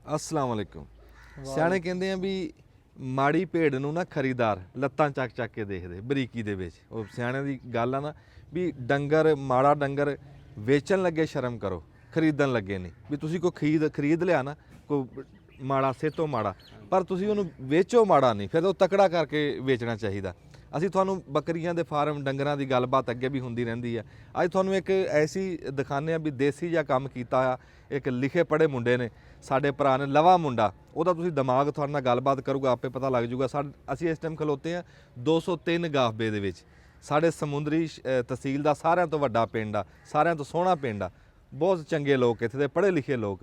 अस्सलाम वालेकुम। ਸਿਆਣੇ ਕਹਿੰਦੇ ਆ ਵੀ ਮਾੜੀ ਭੇਡ ਨੂੰ ਨਾ ਖਰੀਦਾਰ ਲੱਤਾਂ ਚੱਕ ਚੱਕ ਕੇ ਦੇਖਦੇ ਬਰੀਕੀ ਦੇ ਵਿੱਚ। ਉਹ ਸਿਆਣਿਆਂ ਦੀ ਗੱਲ ਆ ਨਾ ਵੀ ਡੰਗਰ ਮਾੜਾ ਡੰਗਰ ਵੇਚਣ ਲੱਗੇ ਸ਼ਰਮ ਕਰੋ, ਖਰੀਦਣ ਲੱਗੇ ਨਹੀਂ। ਵੀ ਤੁਸੀਂ ਕੋਈ ਖਰੀਦ ਲਿਆ ਨਾ ਕੋਈ ਮਾੜਾ ਸੇਤੋਂ ਮਾੜਾ, ਪਰ ਤੁਸੀਂ ਉਹਨੂੰ ਵੇਚੋ ਮਾੜਾ ਨਹੀਂ, ਫਿਰ ਉਹ ਤਕੜਾ ਕਰਕੇ ਵੇਚਣਾ ਚਾਹੀਦਾ। ਅਸੀਂ ਤੁਹਾਨੂੰ ਬੱਕਰੀਆਂ ਦੇ ਫਾਰਮ ਡੰਗਰਾਂ ਦੀ ਗੱਲਬਾਤ ਅੱਗੇ ਵੀ ਹੁੰਦੀ ਰਹਿੰਦੀ ਆ। ਅੱਜ ਤੁਹਾਨੂੰ ਇੱਕ ਐਸੀ ਦਿਖਾਉਂਦੇ ਆ ਵੀ ਦੇਸੀ ਜਿਹਾ ਕੰਮ ਕੀਤਾ ਆ। ਇੱਕ ਲਿਖੇ ਪੜ੍ਹੇ ਮੁੰਡੇ ਨੇ ਸਾਡੇ ਭਰਾ ਨੇ, ਲਵਾ ਮੁੰਡਾ, ਉਹਦਾ ਤੁਸੀਂ ਦਿਮਾਗ ਤੁਹਾਡੇ ਨਾਲ ਗੱਲਬਾਤ ਕਰੂਗਾ ਆਪੇ ਪਤਾ ਲੱਗ ਜੂਗਾ। ਅਸੀਂ ਇਸ ਟਾਈਮ ਖਲੋਤੇ ਆ 203 ਗਾਫਬੇ ਦੇ ਵਿੱਚ, ਸਾਡੇ ਸਮੁੰਦਰੀ ਤਹਿਸੀਲ ਦਾ ਸਾਰਿਆਂ ਤੋਂ ਵੱਡਾ ਪਿੰਡ ਆ, ਸਾਰਿਆਂ ਤੋਂ ਸੋਹਣਾ ਪਿੰਡ ਆ। ਬਹੁਤ ਚੰਗੇ ਲੋਕ ਇੱਥੇ ਦੇ, ਪੜ੍ਹੇ ਲਿਖੇ ਲੋਕ।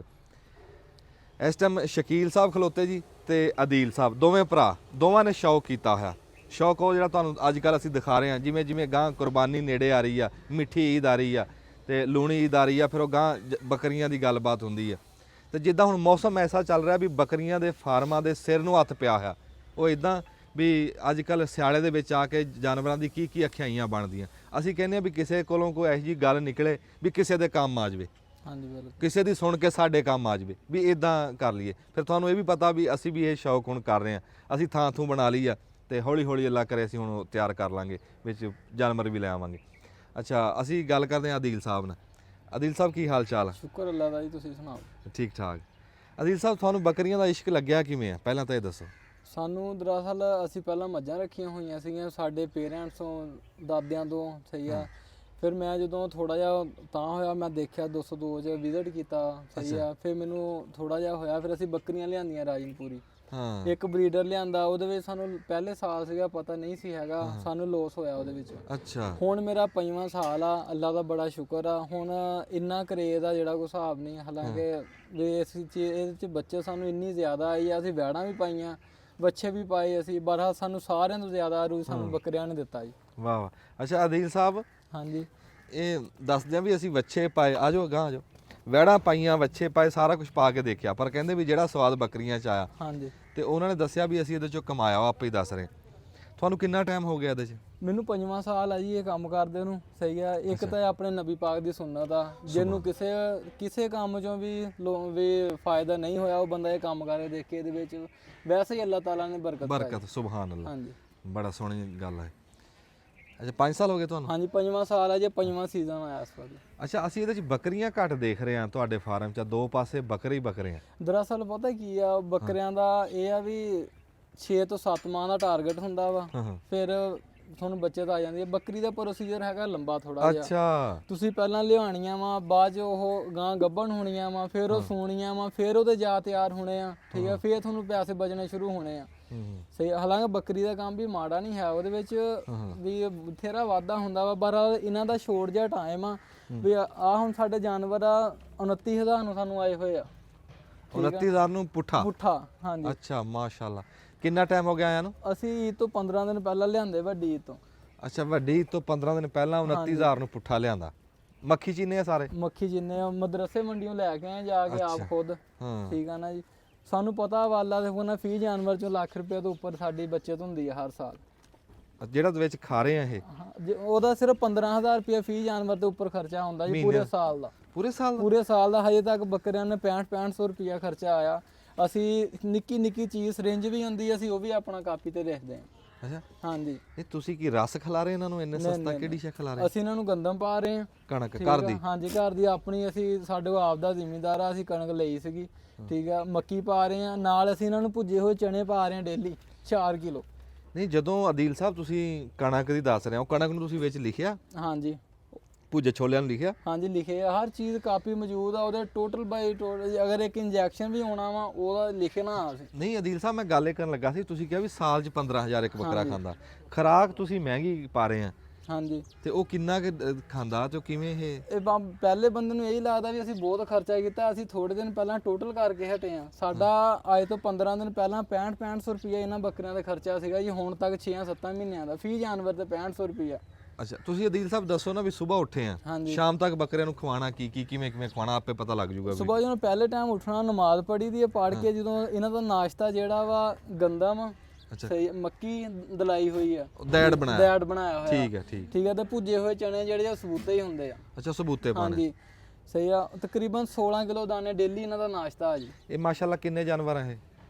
ਇਸ ਟਾਈਮ ਸ਼ਕੀਲ ਸਾਹਿਬ ਖਲੋਤੇ ਜੀ ਤੇ ਅਦੀਲ ਸਾਹਿਬ, ਦੋਵੇਂ ਭਰਾ, ਦੋਵਾਂ ਨੇ ਸ਼ੌਕ ਕੀਤਾ ਹੋਇਆ। ਸ਼ੌਕ ਉਹ ਜਿਹੜਾ ਤੁਹਾਨੂੰ ਅੱਜ ਕੱਲ੍ਹ ਅਸੀਂ ਦਿਖਾ ਰਹੇ ਹਾਂ, ਜਿਵੇਂ ਜਿਵੇਂ ਗਾਂ ਕੁਰਬਾਨੀ ਨੇੜੇ ਆ ਰਹੀ ਆ, ਮਿੱਠੀ ਈਦ ਆ ਰਹੀ ਆ ਤੇ ਲੂਣੀ ਈਦ ਆ ਰਹੀ ਆ, ਫਿਰ ਉਹ ਗਾਂ ਬੱਕਰੀਆਂ ਦੀ ਗੱਲਬਾਤ ਹੁੰਦੀ ਆ। ਤੇ ਜਿੱਦਾਂ ਹੁਣ ਮੌਸਮ ਐਸਾ ਚੱਲ ਰਿਹਾ ਵੀ ਬੱਕਰੀਆਂ ਦੇ ਫਾਰਮਾਂ ਦੇ ਸਿਰ ਨੂੰ ਹੱਥ ਪਿਆ ਹੋਇਆ। ਉਹ ਇਦਾਂ ਵੀ ਅੱਜ ਕੱਲ੍ਹ ਸਿਆਲੇ ਦੇ ਵਿੱਚ ਆ ਕੇ ਜਾਨਵਰਾਂ ਦੀ ਕੀ ਅਖਿਆਈਆਂ ਬਣਦੀਆਂ। ਅਸੀਂ ਕਹਿੰਦੇ ਹਾਂ ਵੀ ਕਿਸੇ ਕੋਲੋਂ ਕੋਈ ਇਹੋ ਜਿਹੀ ਗੱਲ ਨਿਕਲੇ ਵੀ ਕਿਸੇ ਦੇ ਕੰਮ ਆ ਜਾਵੇ। ਹਾਂਜੀ ਬਿਲਕੁਲ। ਕਿਸੇ ਦੀ ਸੁਣ ਕੇ ਸਾਡੇ ਕੰਮ ਆ ਜਾਵੇ, ਵੀ ਇਦਾਂ ਕਰ ਲਈਏ। ਫਿਰ ਤੁਹਾਨੂੰ ਇਹ ਵੀ ਪਤਾ ਵੀ ਅਸੀਂ ਵੀ ਇਹ ਸ਼ੌਕ ਹੁਣ ਕਰ ਰਹੇ ਹਾਂ। ਅਸੀਂ ਥਾਂ ਥੂ ਬਣਾ ਲਈ ਆ ਤੇ ਹੌਲੀ ਹੌਲੀ ਅੱਲਾ ਕਰੇ ਅਸੀਂ ਹੁਣ ਤਿਆਰ ਕਰ ਲਾਂਗੇ, ਵਿੱਚ ਜਾਨਵਰ ਵੀ ਲੈ ਆਵਾਂਗੇ। ਅੱਛਾ, ਅਸੀਂ ਗੱਲ ਕਰਦੇ ਹਾਂ ਅਦੀਲ ਸਾਹਿਬ ਨਾਲ। ਅਦੀਲ ਸਾਹਿਬ ਕੀ ਹਾਲ ਚਾਲ ਆ? ਸ਼ੁਕਰ ਅੱਲਾ ਦਾ ਜੀ, ਤੁਸੀਂ ਸੁਣਾਓ? ਠੀਕ ਠਾਕ। ਅਦੀਲ ਸਾਹਿਬ, ਤੁਹਾਨੂੰ ਬੱਕਰੀਆਂ ਦਾ ਇਸ਼ਕ ਲੱਗਿਆ ਕਿਵੇਂ ਆ, ਪਹਿਲਾਂ ਤਾਂ ਇਹ ਦੱਸੋ। ਸਾਨੂੰ ਦਰਅਸਲ ਅਸੀਂ ਪਹਿਲਾਂ ਮੱਝਾਂ ਰੱਖੀਆਂ ਹੋਈਆਂ ਸੀਗੀਆਂ ਸਾਡੇ ਪੇਰੈਂਟਸ ਤੋਂ, ਦਾਦਿਆਂ ਤੋਂ, ਸਹੀ ਆ। ਫਿਰ ਮੈਂ ਜਦੋਂ ਥੋੜਾ ਜਿਹਾ ਤਾਂ ਹੋਇਆ, ਮੈਂ ਦੇਖਿਆ 202 'ਚ ਵਿਜ਼ਿਟ ਕੀਤਾ, ਸਹੀ ਆ। ਫਿਰ ਮੈਨੂੰ ਥੋੜਾ ਜਿਹਾ ਹੋਇਆ, ਫਿਰ ਅਸੀਂ ਬੱਕਰੀਆਂ ਲਿਆਂਦੀਆਂ ਰਾਜਨਪੁਰੀ। ਹਾਂ, ਇੱਕ ਬਰੀਡਰ ਲਿਆਂਦਾ, ਉਹਦੇ ਵਿੱਚ ਸਾਨੂੰ ਪਹਿਲੇ ਸਾਲ ਸੀਗਾ, ਪਤਾ ਨਹੀਂ ਸੀ ਹੈਗਾ, ਸਾਨੂੰ ਲੋਸ ਹੋਇਆ ਉਹਦੇ ਵਿੱਚ। ਅੱਛਾ, ਹੁਣ ਮੇਰਾ 5ਵਾਂ ਸਾਲ ਆ, ਅੱਲਾ ਦਾ ਬੜਾ ਸ਼ੁਕਰ ਆ। ਹੁਣ ਇੰਨਾ ਕਰੇਜ਼ ਆ ਜਿਹੜਾ ਕੋਈ ਹਿਸਾਬ ਨਹੀਂ। ਹਾਲਾਂਕਿ ਵੀ ਇਹਦੇ 'ਚ ਬੱਚੇ ਸਾਨੂੰ ਇੰਨੀ ਜ਼ਿਆਦਾ ਆਈ ਆ, ਅਸੀਂ ਵੈੜਾਂ ਵੀ ਪਾਈਆਂ, ਬੱਚੇ ਵੀ ਪਾਏ ਅਸੀਂ, ਬੜਾ ਸਾਨੂੰ ਸਾਰਿਆਂ ਤੋਂ ਜ਼ਿਆਦਾ ਰੂ ਸਾਨੂੰ ਬੱਕਰਿਆਂ ਨੇ ਦਿੱਤਾ ਜੀ। ਵਾਹ ਵਾਹ। ਅੱਛਾ ਅਦੀਲ ਸਾਹਿਬ, ਹਾਂਜੀ, ਇਹ ਦੱਸਦੇ ਆ ਵੀ ਅਸੀਂ ਵੱਛੇ ਪਾਏ, ਆ ਜਾਓ ਗਾਂ ਆ ਜਾਓ, ਵੈੜਾਂ ਪਾਈਆਂ, ਵੱਛੇ ਪਾਏ, ਸਾਰਾ ਕੁਝ ਪਾ ਕੇ ਦੇਖਿਆ, ਪਰ ਕਹਿੰਦੇ ਵੀ ਜਿਹੜਾ ਸਵਾਦ ਬੱਕਰੀਆਂ 'ਚ ਆਇਆ। ਹਾਂਜੀ। ਤੇ ਉਹਨਾਂ ਨੇ ਦੱਸਿਆ ਵੀ ਅਸੀਂ ਇਹਦੇ 'ਚੋਂ ਕਮਾਇਆ, ਉਹ ਆਪੇ ਹੀ ਦੱਸ ਰਹੇ। ਤੁਹਾਨੂੰ ਕਿੰਨਾ ਟਾਈਮ ਹੋ ਗਿਆ ਇਹਦੇ 'ਚ? ਮੈਨੂੰ 5ਵਾਂ ਸਾਲ ਆ ਜੀ ਇਹ ਕੰਮ ਕਰਦੇ ਨੂੰ, ਸਹੀ ਆ। ਇੱਕ ਤਾਂ ਆਪਣੇ ਨਬੀ ਪਾਕ ਦੀ ਸੁਨਨਤ ਆ, ਜਿਹਨੂੰ ਕਿਸੇ ਕੰਮ 'ਚੋਂ ਵੀ ਫਾਇਦਾ ਨਹੀਂ ਹੋਇਆ, ਉਹ ਬੰਦਾ ਇਹ ਕੰਮ ਕਰੇ ਦੇਖ ਕੇ ਇਹਦੇ ਵਿੱਚ ਵੈਸੇ ਹੀ ਅੱਲਾਹ ਤਾਲਾ ਨੇ ਬਰਕਤ ਸੁਭਾਨ ਅੱਲਾਹ। ਹਾਂਜੀ, ਬੜਾ ਸੋਹਣੀ ਗੱਲ ਹੈ। ਅੱਛਾ, 5 ਸਾਲ ਹੋ ਗਏ ਤੁਹਾਨੂੰ? ਹਾਂਜੀ, 5ਵਾਂ ਸਾਲ ਆ ਜੀ, 5ਵਾਂ ਸੀਜ਼ਨ ਆਇਆ ਇਸ ਵਾਰ। ਅੱਛਾ, ਅਸੀਂ ਇਹਦੇ 'ਚ ਬੱਕਰੀਆਂ ਘੱਟ ਦੇਖ ਰਹੇ ਹਾਂ ਤੁਹਾਡੇ ਫਾਰਮ 'ਚ, ਦੋ ਪਾਸੇ ਬੱਕਰੇ ਹੀ ਬੱਕਰੇ ਆ। ਦਰਅਸਲ ਪਤਾ ਕੀ ਆ, ਬੱਕਰਿਆਂ ਦਾ ਇਹ ਆ ਵੀ 6 ਤੋਂ 7 ਮਾਹ ਦਾ ਟਾਰਗੇਟ ਹੁੰਦਾ ਵਾ, ਫਿਰ ਤੁਹਾਨੂੰ ਬੱਚੇ ਤਾਂ ਆ ਜਾਂਦੇ ਆ। ਬੱਕਰੀ ਦਾ ਪ੍ਰੋਸੀਜਰ ਹੈਗਾ ਲੰਬਾ ਥੋੜਾ ਜਿਹਾ। ਅੱਛਾ, ਤੁਸੀਂ ਪਹਿਲਾਂ ਲਿਆਉਣੀਆਂ ਵਾ, ਬਾਅਦ 'ਚ ਉਹ ਗਾਂ ਗੱਭਣ ਹੋਣੀਆਂ ਵਾ, ਫਿਰ ਉਹ ਸੂਣੀਆਂ ਵਾ, ਫਿਰ ਉਹਦੇ ਜਾ ਤਿਆਰ ਹੋਣੇ ਆ, ਠੀਕ ਆ। ਫਿਰ ਤੁਹਾਨੂੰ ਪੈਸੇ ਬਚਣੇ ਸ਼ੁਰੂ ਹੋਣੇ ਆ, ਸਹੀ। ਹਾਲਾਂਕਿ ਬੱਕਰੀ ਦਾ ਕੰਮ ਵੀ ਮਾੜਾ ਨਹੀਂ ਹੈ, ਉਹਦੇ ਵਿੱਚ ਵੀ ਬਥੇਰਾ ਵਾਧਾ ਹੁੰਦਾ ਵਾ, ਪਰ ਇਹਨਾਂ ਦਾ ਸ਼ੋਰਟ ਜਿਹਾ ਟਾਈਮ ਆ ਵੀ ਆ। ਹੁਣ ਸਾਡੇ ਜਾਨਵਰ ਆ 29,000 ਨੂੰ ਸਾਨੂੰ ਆਏ ਹੋਏ ਆ। 29,000 ਨੂੰ ਪੁੱਠਾ? ਹਾਂਜੀ। ਅੱਛਾ, ਮਾਸ਼ਾਅੱਲਾ। ਕਿੰਨਾ ਟਾਈਮ ਹੋ ਗਿਆ ਆਇਆ ਨੂੰ? ਅਸੀਂ ਈਦ ਤੋਂ 15 ਦਿਨ ਪਹਿਲਾਂ ਲਿਆਂਦੇ, ਵੱਡੀ ਈਦ ਤੋਂ। ਅੱਛਾ, ਵੱਡੀ ਈਦ ਤੋਂ 15 ਦਿਨ ਪਹਿਲਾਂ 29,000 ਨੂੰ ਪੁੱਠਾ ਲਿਆਂਦਾ। ਮੱਖੀ ਚੀਨੇ ਆ ਸਾਰੇ? ਮੱਖੀ ਚੀਨੇ ਆ, ਮਦਰਸੇ ਮੰਡੀੋਂ ਲੈ ਕੇ ਆਏ ਜਾ ਕੇ ਆਪ ਖੁਦ, ਠੀਕ ਆ ਨਾ ਜੀ। ਸਾਨੂੰ ਪਤਾ ਵਾ ਅੱਲਾ ਦੇ ਕੋਲ ਫੀ ਜਾਨਵਰ ਚੋਂ ਲੱਖ ਰੁਪਏ ਤੋਂ ਉੱਪਰ ਸਾਡੀ ਬੱਚਤ ਹੁੰਦੀ ਹੈ ਹਰ ਸਾਲ। ਜਿਹੜਾ ਵਿੱਚ ਖਾ ਰਹੇ ਆ ਇਹ, ਉਹਦਾ ਸਿਰਫ 15,000 ਰੁਪਏ ਫੀ ਜਾਨਵਰ ਦੇ ਉੱਪਰ ਖਰਚਾ ਹੁੰਦਾ ਜੀ, ਪੂਰੇ ਸਾਲ ਦਾ। ਪੂਰੇ ਸਾਲ ਦਾ ਹਜੇ ਤੱਕ ਬੱਕਰਿਆਂ ਨੇ 6500 ਰੁਪਇਆ ਖਰਚਾ ਆਇਆ। ਅਸੀਂ ਨਿੱਕੀ ਨਿੱਕੀ ਚੀਜ਼ ਰਿੰਜ ਵੀ ਹੁੰਦੀ, ਅਸੀਂ ਉਹ ਵੀ ਆਪਣਾ ਕਾਪੀ ਤੇ ਲਿਖਦੇ ਹਾਂ। ਅੱਛਾ, ਹਾਂਜੀ। ਇਹ ਤੁਸੀਂ ਕੀ ਰਸ ਖਿਲਾ ਰਹੇ ਇਹਨਾਂ ਨੂੰ? ਇੰਨੇ ਸਸਤਾ ਕਿਹੜੀ ਸ਼ੈ ਖਿਲਾ ਰਹੇ? ਅਸੀਂ ਇਹਨਾਂ ਨੂੰ ਗੰਦਮ ਪਾ ਰਹੇ ਹਾਂ, ਕਣਕ ਘਰ ਦੀ? ਹਾਂਜੀ, ਘਰ ਦੀ ਆਪਣੀ। ਅਸੀਂ ਸਾਡੇ ਕੋਲ ਆਪ ਦਾ ਜ਼ਿਮੀਂਦਾਰ ਆ, ਅਸੀਂ ਕਣਕ ਲਈ ਸੀਗੀ, ਠੀਕ ਆ। ਮੱਕੀ ਪਾ ਰਹੇ ਹਾਂ, ਨਾਲ ਅਸੀਂ ਇਹਨਾਂ ਨੂੰ ਭੁੱਜੇ ਹੋਏ ਚਣੇ ਪਾ ਰਹੇ ਹਾਂ ਡੇਲੀ 4 ਕਿਲੋ। ਨਹੀਂ, ਜਦੋਂ ਅਦੀਲ ਸਾਹਿਬ ਤੁਸੀਂ ਕਣਕ ਦੀ ਦੱਸ ਰਹੇ ਹੋ, ਕਣਕ ਨੂੰ ਤੁਸੀਂ ਵਿੱਚ ਲਿਖਿਆ? ਹਾਂਜੀ, ਭੁੱਜੇ ਛੋਲਿਆਂ ਨੂੰ ਲਿਖਿਆ? ਹਾਂਜੀ, ਲਿਖੇ ਆ, ਹਰ ਚੀਜ਼ ਕਾਪੀ ਮੌਜੂਦ ਆ ਉਹਦੇ, ਟੋਟਲ ਬਾਈ ਟੋਟਲ। ਅਗਰ ਇੱਕ ਇੰਜੈਕਸ਼ਨ ਵੀ ਆਉਣਾ ਵਾ ਉਹਦਾ ਲਿਖਣਾ ਆ। ਨਹੀਂ ਅਦੀਲ ਸਾਹਿਬ, ਮੈਂ ਗੱਲ ਇਹ ਕਰਨ ਲੱਗਾ ਸੀ, ਤੁਸੀਂ ਕਿਹਾ ਵੀ ਸਾਲ 'ਚ 15,000 ਇੱਕ ਬੱਕਰਾ ਖਾਂਦਾ। ਖੁਰਾਕ ਤੁਸੀਂ ਮਹਿੰਗੀ ਪਾ ਰਹੇ ਆ। ਹਾਂਜੀ, ਤੇ ਉਹ ਕਿੰਨਾ ਕੁ ਖਾਂਦਾ ਤੇ ਕਿਵੇਂ? ਇਹ ਪਹਿਲੇ ਬੰਦੇ ਨੂੰ ਇਹੀ ਲੱਗਦਾ ਵੀ ਅਸੀਂ ਬਹੁਤ ਖਰਚਾ ਕੀਤਾ। ਅਸੀਂ ਥੋੜੇ ਦਿਨ ਪਹਿਲਾਂ ਟੋਟਲ ਕਰਕੇ ਹਟੇ ਆ। ਸਾਡਾ ਅੱਜ ਤੋਂ 15 ਦਿਨ ਪਹਿਲਾਂ 6500 ਰੁਪਇਆ ਇਹਨਾਂ ਬੱਕਰੀਆਂ ਦਾ ਖਰਚਾ ਸੀਗਾ ਜੀ। ਹੁਣ ਤੱਕ 6-7 ਮਹੀਨਿਆਂ ਦਾ ਫੀ ਜਾਨਵਰ ਤੇ 6500 ਰੁਪਇਆ। ਅੱਛਾ, ਤੁਸੀਂ ਅਦੀਲ ਸਾਹਿਬ ਦੱਸੋ ਨਾ ਵੀ ਸਵੇਰ ਉੱਠੇ ਆ, ਸ਼ਾਮ ਤੱਕ ਬੱਕਰਿਆਂ ਨੂੰ ਖਵਾਉਣਾ ਕਿਵੇਂ ਖਵਾਉਣਾ, ਆਪੇ ਪਤਾ ਲੱਗ ਜੂਗਾ। ਸਵੇਰ ਜਦੋਂ ਪਹਿਲੇ ਟਾਈਮ ਉੱਠਣਾ, ਨਮਾਜ਼ ਪੜ੍ਹੀ ਦੀ ਹੈ, ਪੜ੍ਹ ਕੇ ਜਦੋਂ ਇਹਨਾਂ ਦਾ ਨਾਸ਼ਤਾ ਜਿਹੜਾ ਵਾ ਗੰਦਮ, ਸਹੀ, ਮੱਕੀ ਦਲਾਈ ਹੋਈ ਆ, ਦੈੜ ਬਣਾਇਆ ਹੋਇਆ। ਠੀਕ ਹੈ। ਤੇ ਭੁੱਜੇ ਹੋਏ ਚਣੇ ਜਿਹੜੇ ਸਬੂਤੇ ਹੀ ਹੁੰਦੇ ਆ। ਅੱਛਾ, ਸਬੂਤੇ ਪਾਣੇ। ਹਾਂਜੀ, ਸਹੀ ਆ ਤਕਰੀਬਨ 16 ਕਿਲੋ ਦਾਣੇ ਡੇਲੀ ਇਹਨਾਂ ਦਾ ਨਾਸ਼ਤਾ ਆ ਜੀ। ਇਹ ਮਾਸ਼ਾਅੱਲਾ ਕਿੰਨੇ ਜਾਨਵਰ ਆ ਇਹ?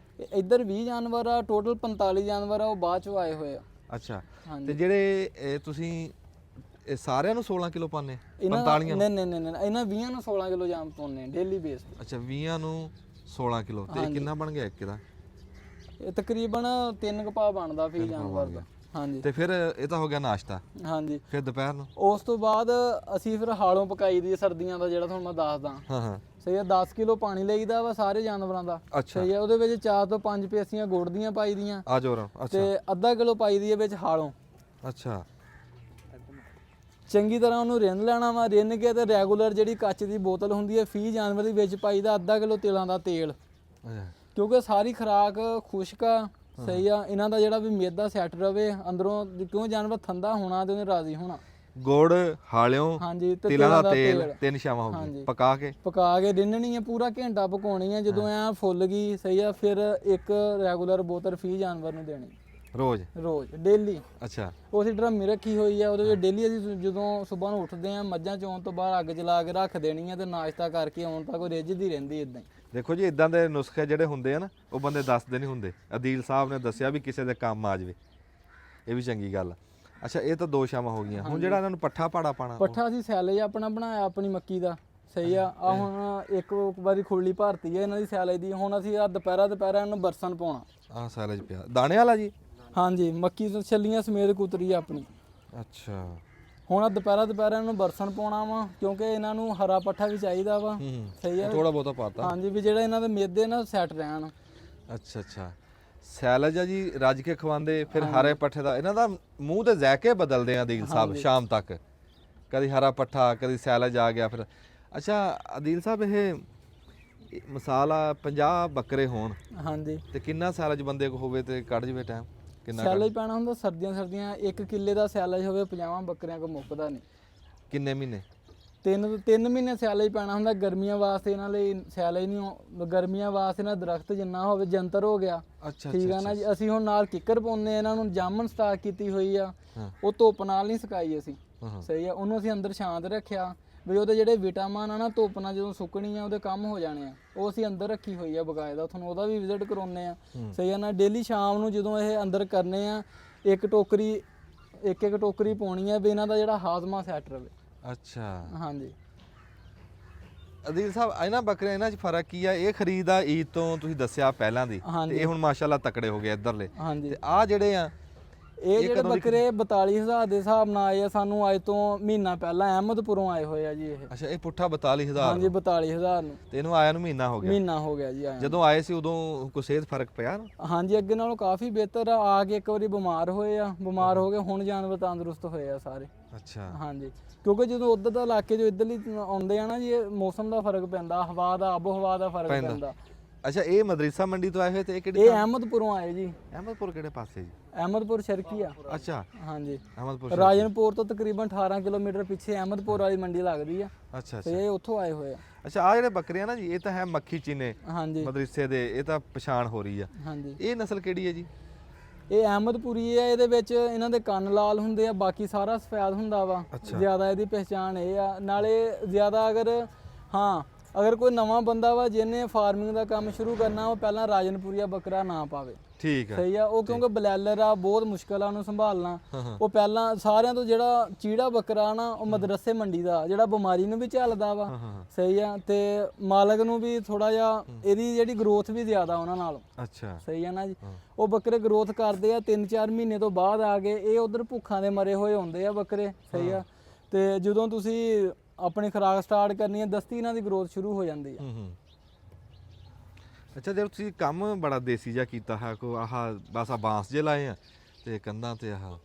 ਇੱਧਰ 20 ਜਾਨਵਰ ਆ, ਟੋਟਲ 45 ਜਾਨਵਰ ਆ, ਉਹ ਬਾਅਦ ਚੋਂ ਆਏ ਹੋਏ ਆ। ਅੱਛਾ ਹਾਂਜੀ। ਤੇ ਜਿਹੜੇ ਇਹ ਤੁਸੀਂ ਇਹ ਸਾਰਿਆਂ ਨੂੰ 16 ਕਿਲੋ ਪਾਉਂਦੇ? ਇਹਨਾਂ 45 ਨਹੀਂ ਨਹੀਂ ਨਹੀਂ ਇਹਨਾਂ 20 ਨੂੰ 16 ਕਿਲੋ ਜਾਮ ਪਾਉਂਦੇ ਡੇਲੀ ਬੇਸ ਤੇ। ਅੱਛਾ 20 ਨੂੰ 16 ਕਿਲੋ ਤੇ ਇਹ ਕਿੰਨਾ ਬਣ ਗਿਆ ਇੱਕ ਦਾ? ਇਹ ਤਕਰੀਬਨ 3 ਕਪਾਹ ਬਣਦਾ ਫੀ ਜਾਨਵਰ ਦਾ। ਹਾਂਜੀ ਤੇ ਫਿਰ ਇਹ ਤਾਂ ਹੋ ਗਿਆ ਨਾਸ਼ਤਾ। ਹਾਂਜੀ ਫਿਰ ਦੁਪਹਿਰ ਨੂੰ ਉਸ ਤੋਂ ਬਾਅਦ ਅਸੀਂ ਫਿਰ ਹਾਲੋਂ ਪਕਾਈ ਦੀ ਸਰਦੀਆਂ ਦਾ, ਜਿਹੜਾ ਤੁਹਾਨੂੰ ਮੈਂ ਦੱਸਦਾ। ਹਾਂ ਹਾਂ ਸਹੀ ਆ 10 ਕਿਲੋ ਪਾਣੀ ਲਈਦਾ ਵਾ ਸਾਰੇ ਜਾਨਵਰਾਂ ਦਾ। ਅੱਛਾ ਸਹੀ ਆ ਉਹਦੇ ਵਿੱਚ 4 ਤੋਂ 5 ਪੇਸੀਆਂ ਗੁੜ ਦੀਆਂ ਪਾਈ ਦੀਆਂ ਆ ਜਾਓ ਰਾਂ। ਅੱਛਾ ਤੇ ਅੱਧਾ ਕਿਲੋ ਪਾਈ ਦੀ ਹੈ ਵਿੱਚ ਹਾਲੋਂ। ਅੱਛਾ ਚੰਗੀ ਤਰ੍ਹਾਂ ਉਹਨੂੰ ਰਿੰਨ ਲੈਣਾ ਵਾ। ਰਿੰਨ ਕੇ ਤੇ ਰੈਗੂਲਰ ਜਿਹੜੀ ਕੱਚ ਦੀ ਬੋਤਲ ਹੁੰਦੀ ਹੈ ਫੀ ਜਾਨਵਰ ਦੇ ਵਿੱਚ ਪਾਈਦਾ ਅੱਧਾ ਕਿਲੋ ਤਿਲਾਂ ਦਾ ਤੇਲ, ਅੱਛਾ ਕਿਉਂਕਿ ਸਾਰੀ ਖੁਰਾਕ ਖੁਸ਼ਕ ਆ। ਸਹੀ ਆ ਇਹਨਾਂ ਦਾ ਜਿਹੜਾ ਵੀ ਮੇਦਾ ਸੈੱਟ ਰਵੇ ਅੰਦਰੋਂ, ਕਿਉਂ ਜਾਨਵਰ ਠੰਡਾ ਹੋਣਾ ਤੇ ਉਹਨੇ ਰਾਜ਼ੀ ਹੋਣਾ। ਗੁੜ ਹਾਲਿਓ ਹਾਂਜੀ ਤੇ ਤਿਲਾਂ ਦਾ ਤੇਲ 3 ਸ਼ਾਮਾਂ ਹੋ ਗਈ ਪਕਾ ਕੇ ਰਿੰਨਣੀ ਹੈ, ਪੂਰਾ ਘੰਟਾ ਪਕਾਉਣੀ ਹੈ। ਜਦੋਂ ਐ ਫੁੱਲ ਗਈ ਸਹੀ ਆ ਫਿਰ ਇੱਕ ਰੈਗੂਲਰ ਬੋਤਲ ਫੀ ਜਾਨਵਰ ਨੂੰ ਦੇਣੀ ਰੋਜ਼ ਡੇਲੀ। ਅੱਛਾ ਉਹ ਅਸੀਂ ਡਰਮੀ ਰੱਖੀ ਹੋਈ ਆ, ਉਹਦੇ ਵਿੱਚ ਡੇਲੀ ਅਸੀਂ ਜਦੋਂ ਸਵੇਰ ਨੂੰ ਉੱਠਦੇ ਆ ਮੱਝਾਂ ਚੋਣ ਤੋਂ ਬਾਅਦ ਅੱਗ ਜਲਾ ਕੇ ਰੱਖ ਦੇਣੀ ਆ ਤੇ ਨਾਸ਼ਤਾ ਕਰਕੇ ਆਉਣ ਤੱਕ ਉਹ ਰਿੱਝਦੀ ਰਹਿੰਦੀ ਇਦਾਂ ਹੀ। ਦੇਖੋ ਜੀ ਇਦਾਂ ਦੇ ਨੁਸਖੇ ਜਿਹੜੇ ਹੁੰਦੇ ਆ ਨਾ ਉਹ ਬੰਦੇ ਦੱਸਦੇ ਨਹੀਂ ਹੁੰਦੇ। ਅਦੀਲ ਸਾਹਿਬ ਨੇ ਦੱਸਿਆ ਵੀ ਕਿਸੇ ਦੇ ਕੰਮ ਆ ਜਾਵੇ, ਇਹ ਵੀ ਚੰਗੀ ਗੱਲ ਆ। ਅੱਛਾ ਇਹ ਤਾਂ 2 ਸ਼ਾਮਾਂ ਹੋ ਗਈਆਂ। ਹੁਣ ਜਿਹੜਾ ਇਹਨਾਂ ਨੂੰ ਪੱਠਾ ਪਾੜਾ ਪਾਣਾ? ਪੱਠਾ ਅਸੀਂ ਸੈਲੇਜ ਆਪਣਾ ਬਣਾਇਆ ਆਪਣੀ ਮੱਕੀ ਦਾ। ਸਹੀ ਆ ਹੁਣ ਇੱਕ ਵਾਰੀ ਖੁਰਲੀ ਭਰਤੀ ਹੈ ਇਹਨਾਂ ਦੀ ਸੈਲੇਜ ਦੀ। ਹੁਣ ਅਸੀਂ ਆ ਦੁਪਹਿਰਾ ਇਹਨੂੰ ਬਰਸਨ ਪਾਉਣਾ। ਆਹ ਸੈਲੇਜ ਪਿਆ ਦਾਣੇ ਵਾਲਾ ਜੀ? ਹਾਂਜੀ ਮੱਕੀ ਤੋਂ ਛੱਲੀਆਂ ਸਮੇਤ ਕੁਤਰੀ ਆ ਆਪਣੀ। ਅੱਛਾ ਹੁਣ ਆ ਦੁਪਹਿਰਾ ਇਹਨੂੰ ਬਰਸਨ ਪਾਉਣਾ ਵਾ, ਕਿਉਂਕਿ ਇਹਨਾਂ ਨੂੰ ਹਰਾ ਪੱਠਾ ਵੀ ਚਾਹੀਦਾ ਵਾ। ਸਹੀ ਆ ਥੋੜਾ ਬਹੁਤਾ ਪਾਤਾ। ਹਾਂਜੀ ਵੀ ਜਿਹੜਾ ਇਹਨਾਂ ਦੇ ਮੇਦੇ ਨਾ ਸੈੱਟ ਰਹਿਣ। ਅੱਛਾ ਅੱਛਾ ਸੈਲਜ ਆ ਜੀ ਰੱਜ ਕੇ ਖਵਾਉਂਦੇ ਫਿਰ ਹਰੇ ਪੱਠੇ ਦਾ। ਇਹਨਾਂ ਦਾ ਮੂੰਹ ਤੇ ਜ਼ੈਕੇ ਬਦਲਦੇ ਆ ਅਦੀਲ ਸਾਹਿਬ ਸ਼ਾਮ ਤੱਕ, ਕਦੀ ਹਰਾ ਪੱਠਾ ਕਦੀ ਸੈਲਜ ਆ ਗਿਆ ਫਿਰ। ਅੱਛਾ ਅਦੀਲ ਸਾਹਿਬ ਇਹ ਮਿਸਾਲ ਆ 50 ਬੱਕਰੇ ਹੋਣ ਹਾਂਜੀ ਤੇ ਕਿੰਨਾ ਸੈਲਜ ਬੰਦੇ ਕੋ ਹੋਵੇ ਤੇ ਕੱਢ ਜਵੇ ਟਾਈਮ ਕਿੰਨਾ? ਸੈਲਜ ਪੈਣਾ ਹੁੰਦਾ ਸਰਦੀਆਂ 1 ਕਿੱਲੇ ਦਾ ਸੈਲਜ ਹੋਵੇ 50 ਬੱਕਰਿਆਂ ਕੋ ਮੁੱਕਦਾ ਨਹੀਂ। ਕਿੰਨੇ ਮਹੀਨੇ? 3 ਮਹੀਨੇ ਸੈਲਜ ਪੈਣਾ ਹੁੰਦਾ। ਗਰਮੀਆਂ ਵਾਸਤੇ ਇਹਨਾਂ ਲਈ ਸੈਲਜ ਨਹੀਂ, ਗਰਮੀਆਂ ਵਾਸਤੇ ਇਹਨਾਂ ਦਰਖਤ ਜਿੰਨਾ ਹੋਵੇ ਜੰਤਰ ਹੋ ਗਿਆ। ਅੱਛਾ ਠੀਕ ਆ ਨਾ ਜੀ। ਅਸੀਂ ਹੁਣ ਨਾਲ ਕਿੱਕਰ ਪਾਉਂਦੇ ਆ, ਇਹਨਾਂ ਨੂੰ ਜਾਮਨ ਸਟਾਕ ਕੀਤੀ ਹੋਈ ਆ। ਉਹ ਧੁੱਪ ਨਾਲ ਨਹੀਂ ਸੁਕਾਈ ਅਸੀਂ। ਸਹੀ ਆ ਉਹਨੂੰ ਅਸੀਂ ਅੰਦਰ ਛਾਂ ਤੇ ਰੱਖਿਆ ਵੀ ਉਹਦੇ ਜਿਹੜੇ ਵਿਟਾਮਿਨ ਆ ਨਾ ਧੁੱਪ ਨਾਲ ਜਦੋਂ ਸੁੱਕਣੀ ਆ ਉਹਦੇ ਕੰਮ ਹੋ ਜਾਣੇ ਆ। ਉਹ ਅਸੀਂ ਅੰਦਰ ਰੱਖੀ ਹੋਈ ਆ ਬਕਾਇਦਾ, ਤੁਹਾਨੂੰ ਉਹਦਾ ਵੀ ਵਿਜ਼ਿਟ ਕਰਾਉਂਦੇ ਆ। ਸਹੀ ਆ ਨਾ ਡੇਲੀ ਸ਼ਾਮ ਨੂੰ ਜਦੋਂ ਇਹ ਅੰਦਰ ਕਰਨੇ ਆ ਇੱਕ ਟੋਕਰੀ ਪਾਉਣੀ ਆ ਵੀ ਇਹਨਾਂ ਦਾ ਜਿਹੜਾ ਹਾਜ਼ਮਾ ਸੈੱਟ ਰਵੇ। ਅੱਛਾ ਹਾਂਜੀ ਅਦੀਲ ਸਾਹਿਬ ਇਹਨਾਂ ਬੱਕਰੀਆਂ ਇਹਨਾਂ 'ਚ ਫਰਕ ਕੀ ਆ? ਇਹ ਖਰੀਦ ਆ ਈਦ ਤੋਂ ਤੁਸੀਂ ਦੱਸਿਆ ਪਹਿਲਾਂ ਦੀ ਤੇ ਇਹ ਹੁਣ ਮਾਸ਼ਾਅੱਲਾ ਤਕੜੇ ਹੋ ਗਏ ਇੱਧਰਲੇ। ਹਾਂਜੀ ਤੇ ਆ ਜਿਹੜੇ ਆ ਇਹ ਜਿਹੜੇ ਬੱਕਰੇ 42000 ਦੇ ਹਿਸਾਬ ਨਾਲ ਆਏ ਆ। ਸਾਨੂੰ ਅੱਜ ਤੋਂ ਮਹੀਨਾ ਪਹਿਲਾਂ ਅਹਿਮਦਪੁਰੋਂ ਆਏ ਹੋਏ ਆ ਜੀ ਇਹ। ਅੱਛਾ ਇਹ ਪੁੱਠਾ 42000? ਹਾਂਜੀ 42000 ਨੂੰ। ਤੇ ਇਹਨੂੰ ਆਇਆ ਨੂੰ ਮਹੀਨਾ ਹੋ ਗਿਆ ਜੀ ਆਇਆ। ਜਦੋਂ ਆਏ ਸੀ ਉਦੋਂ ਕੋਈ ਸਿਹਤ ਫਰਕ ਪਿਆ ਨਾ? ਹਾਂਜੀ ਅੱਗੇ ਨਾਲੋਂ ਕਾਫੀ ਬਿਹਤਰ ਆ ਕੇ ਇੱਕ ਵਾਰੀ ਬਿਮਾਰ ਹੋਏ ਆ, ਬਿਮਾਰ ਹੋ ਕੇ ਹੁਣ ਜਾਨਵਰ ਤੰਦਰੁਸਤ ਹੋਏ ਆ ਸਾਰੇ। ਅੱਛਾ ਹਾਂਜੀ ਕਿਉਂਕਿ ਜਦੋਂ ਉੱਧਰ ਦਾ ਇਲਾਕੇ ਜੋ ਇੱਧਰਲੀ ਆਉਂਦੇ ਆ ਨਾ ਜੀ ਇਹ ਮੌਸਮ ਦਾ ਫਰਕ ਪੈਂਦਾ, ਹਵਾ ਦਾ ਆਬੋ ਹਵਾ ਦਾ ਫਰਕ ਪੈਂਦਾ। ਅੱਛਾ ਇਹ ਮਦਰਸਾ ਮੰਡੀ ਤੋਂ ਆਏ ਹੋਏ ਤੇ ਇਹ ਕਿਹੜੇ? ਇਹ ਅਹਿਮਦਪੁਰੋਂ ਆਏ ਜੀ। ਅਹਿਮਦਪੁਰ ਕਿਹੜੇ ਪਾਸੇ ਜੀ? ਅਹਿਮਦਪੁਰ ਸ਼ਰਕੀ ਆ। ਅੱਛਾ ਹਾਂਜੀ ਅਹਿਮਦਪੁਰ ਰਾਜਨਪੁਰ ਤੋਂ ਤਕਰੀਬਨ 18 ਕਿਲੋਮੀਟਰ ਪਿੱਛੇ ਅਹਿਮਦਪੁਰ ਵਾਲੀ ਮੰਡੀ ਲੱਗਦੀ ਆ। ਅੱਛਾ ਤੇ ਇਹ ਉੱਥੋਂ ਆਏ ਹੋਏ ਆ। ਅੱਛਾ ਆ ਜਿਹੜੇ ਬੱਕਰੇ ਆ ਨਾ ਜੀ ਇਹ ਤਾਂ ਹੈ ਮੱਖੀ ਚੀਨੇ ਹਾਂਜੀ ਮਦਰਸੇ ਦੇ, ਇਹ ਤਾਂ ਪਛਾਣ ਹੋ ਰਹੀ ਆ। ਹਾਂਜੀ ਇਹ ਨਸਲ ਕਿਹੜੀ ਹੈ ਜੀ? ਇਹ ਅਹਿਮਦਪੁਰੀ ਹੈ। ਇਹਦੇ ਵਿੱਚ ਇਹਨਾਂ ਦੇ ਕੰਨ ਲਾਲ ਹੁੰਦੇ ਆ, ਬਾਕੀ ਸਾਰਾ ਸਫੈਦ ਹੁੰਦਾ ਵਾ। ਜ਼ਿਆਦਾ ਇਹਦੀ ਪਹਿਚਾਣ ਇਹ ਆ। ਨਾਲੇ ਜ਼ਿਆਦਾ ਅਗਰ ਕੋਈ ਨਵਾਂ ਬੰਦਾ ਵਾ ਜਿਹਨੇ ਫਾਰਮਿੰਗ ਦਾ ਕੰਮ ਸ਼ੁਰੂ ਕਰਨਾ ਉਹ ਪਹਿਲਾਂ ਰਾਜਨਪੁਰੀਆ ਬੱਕਰਾ ਨਾ ਪਾਵੇ। ਠੀਕ ਹੈ ਸਹੀ ਆ ਉਹ ਕਿਉਂਕਿ ਬਲੈਲਰ ਆ ਬਹੁਤ ਮੁਸ਼ਕਲ ਆ ਉਹਨੂੰ ਸੰਭਾਲਣਾ। ਉਹ ਪਹਿਲਾਂ ਸਾਰਿਆਂ ਤੋਂ ਜਿਹੜਾ ਚੀੜਾ ਬੱਕਰਾ ਨਾ ਉਹ ਮਦਰਸੇ ਮੰਡੀ ਦਾ ਜਿਹੜਾ ਬਿਮਾਰੀ ਨੂੰ ਵੀ ਝੱਲਦਾ ਵਾ। ਸਹੀ ਆ ਤੇ ਮਾਲਕ ਨੂੰ ਵੀ ਥੋੜਾ ਜਿਹਾ ਇਹਦੀ ਜਿਹੜੀ ਗਰੋਥ ਵੀ ਜ਼ਿਆਦਾ ਉਹਨਾਂ ਨਾਲੋਂ। ਅੱਛਾ ਸਹੀ ਆ ਨਾ ਜੀ। ਉਹ ਬੱਕਰੇ ਗਰੋਥ ਕਰਦੇ ਆ 3-4 ਮਹੀਨੇ ਤੋਂ ਬਾਅਦ ਆ ਕੇ ਇਹ ਉਧਰ ਭੁੱਖਾਂ ਦੇ ਮਰੇ ਹੋਏ ਹੁੰਦੇ ਆ ਬੱਕਰੇ। ਸਹੀ ਆ ਤੇ ਜਦੋਂ ਤੁਸੀਂ ਆਪਣੀ ਖੁਰਾਕ ਸਟਾਰਟ ਕਰਨੀ ਹੈ ਦਸਤੀ ਇਹਨਾਂ ਦੀ ਗਰੋਥ ਸ਼ੁਰੂ ਹੋ ਜਾਂਦੀ ਹੈ। ਅੱਛਾ ਜੇ ਤੁਸੀਂ ਕੰਮ ਬੜਾ ਦੇਸੀ ਜਿਹਾ ਕੀਤਾ ਹੈ ਕੋ ਆਹ ਬਸ ਆ ਬਾਂਸ ਜੇ ਲਾਏ ਆ ਤੇ ਕੰਧਾਂ ਤੇ ਆਹ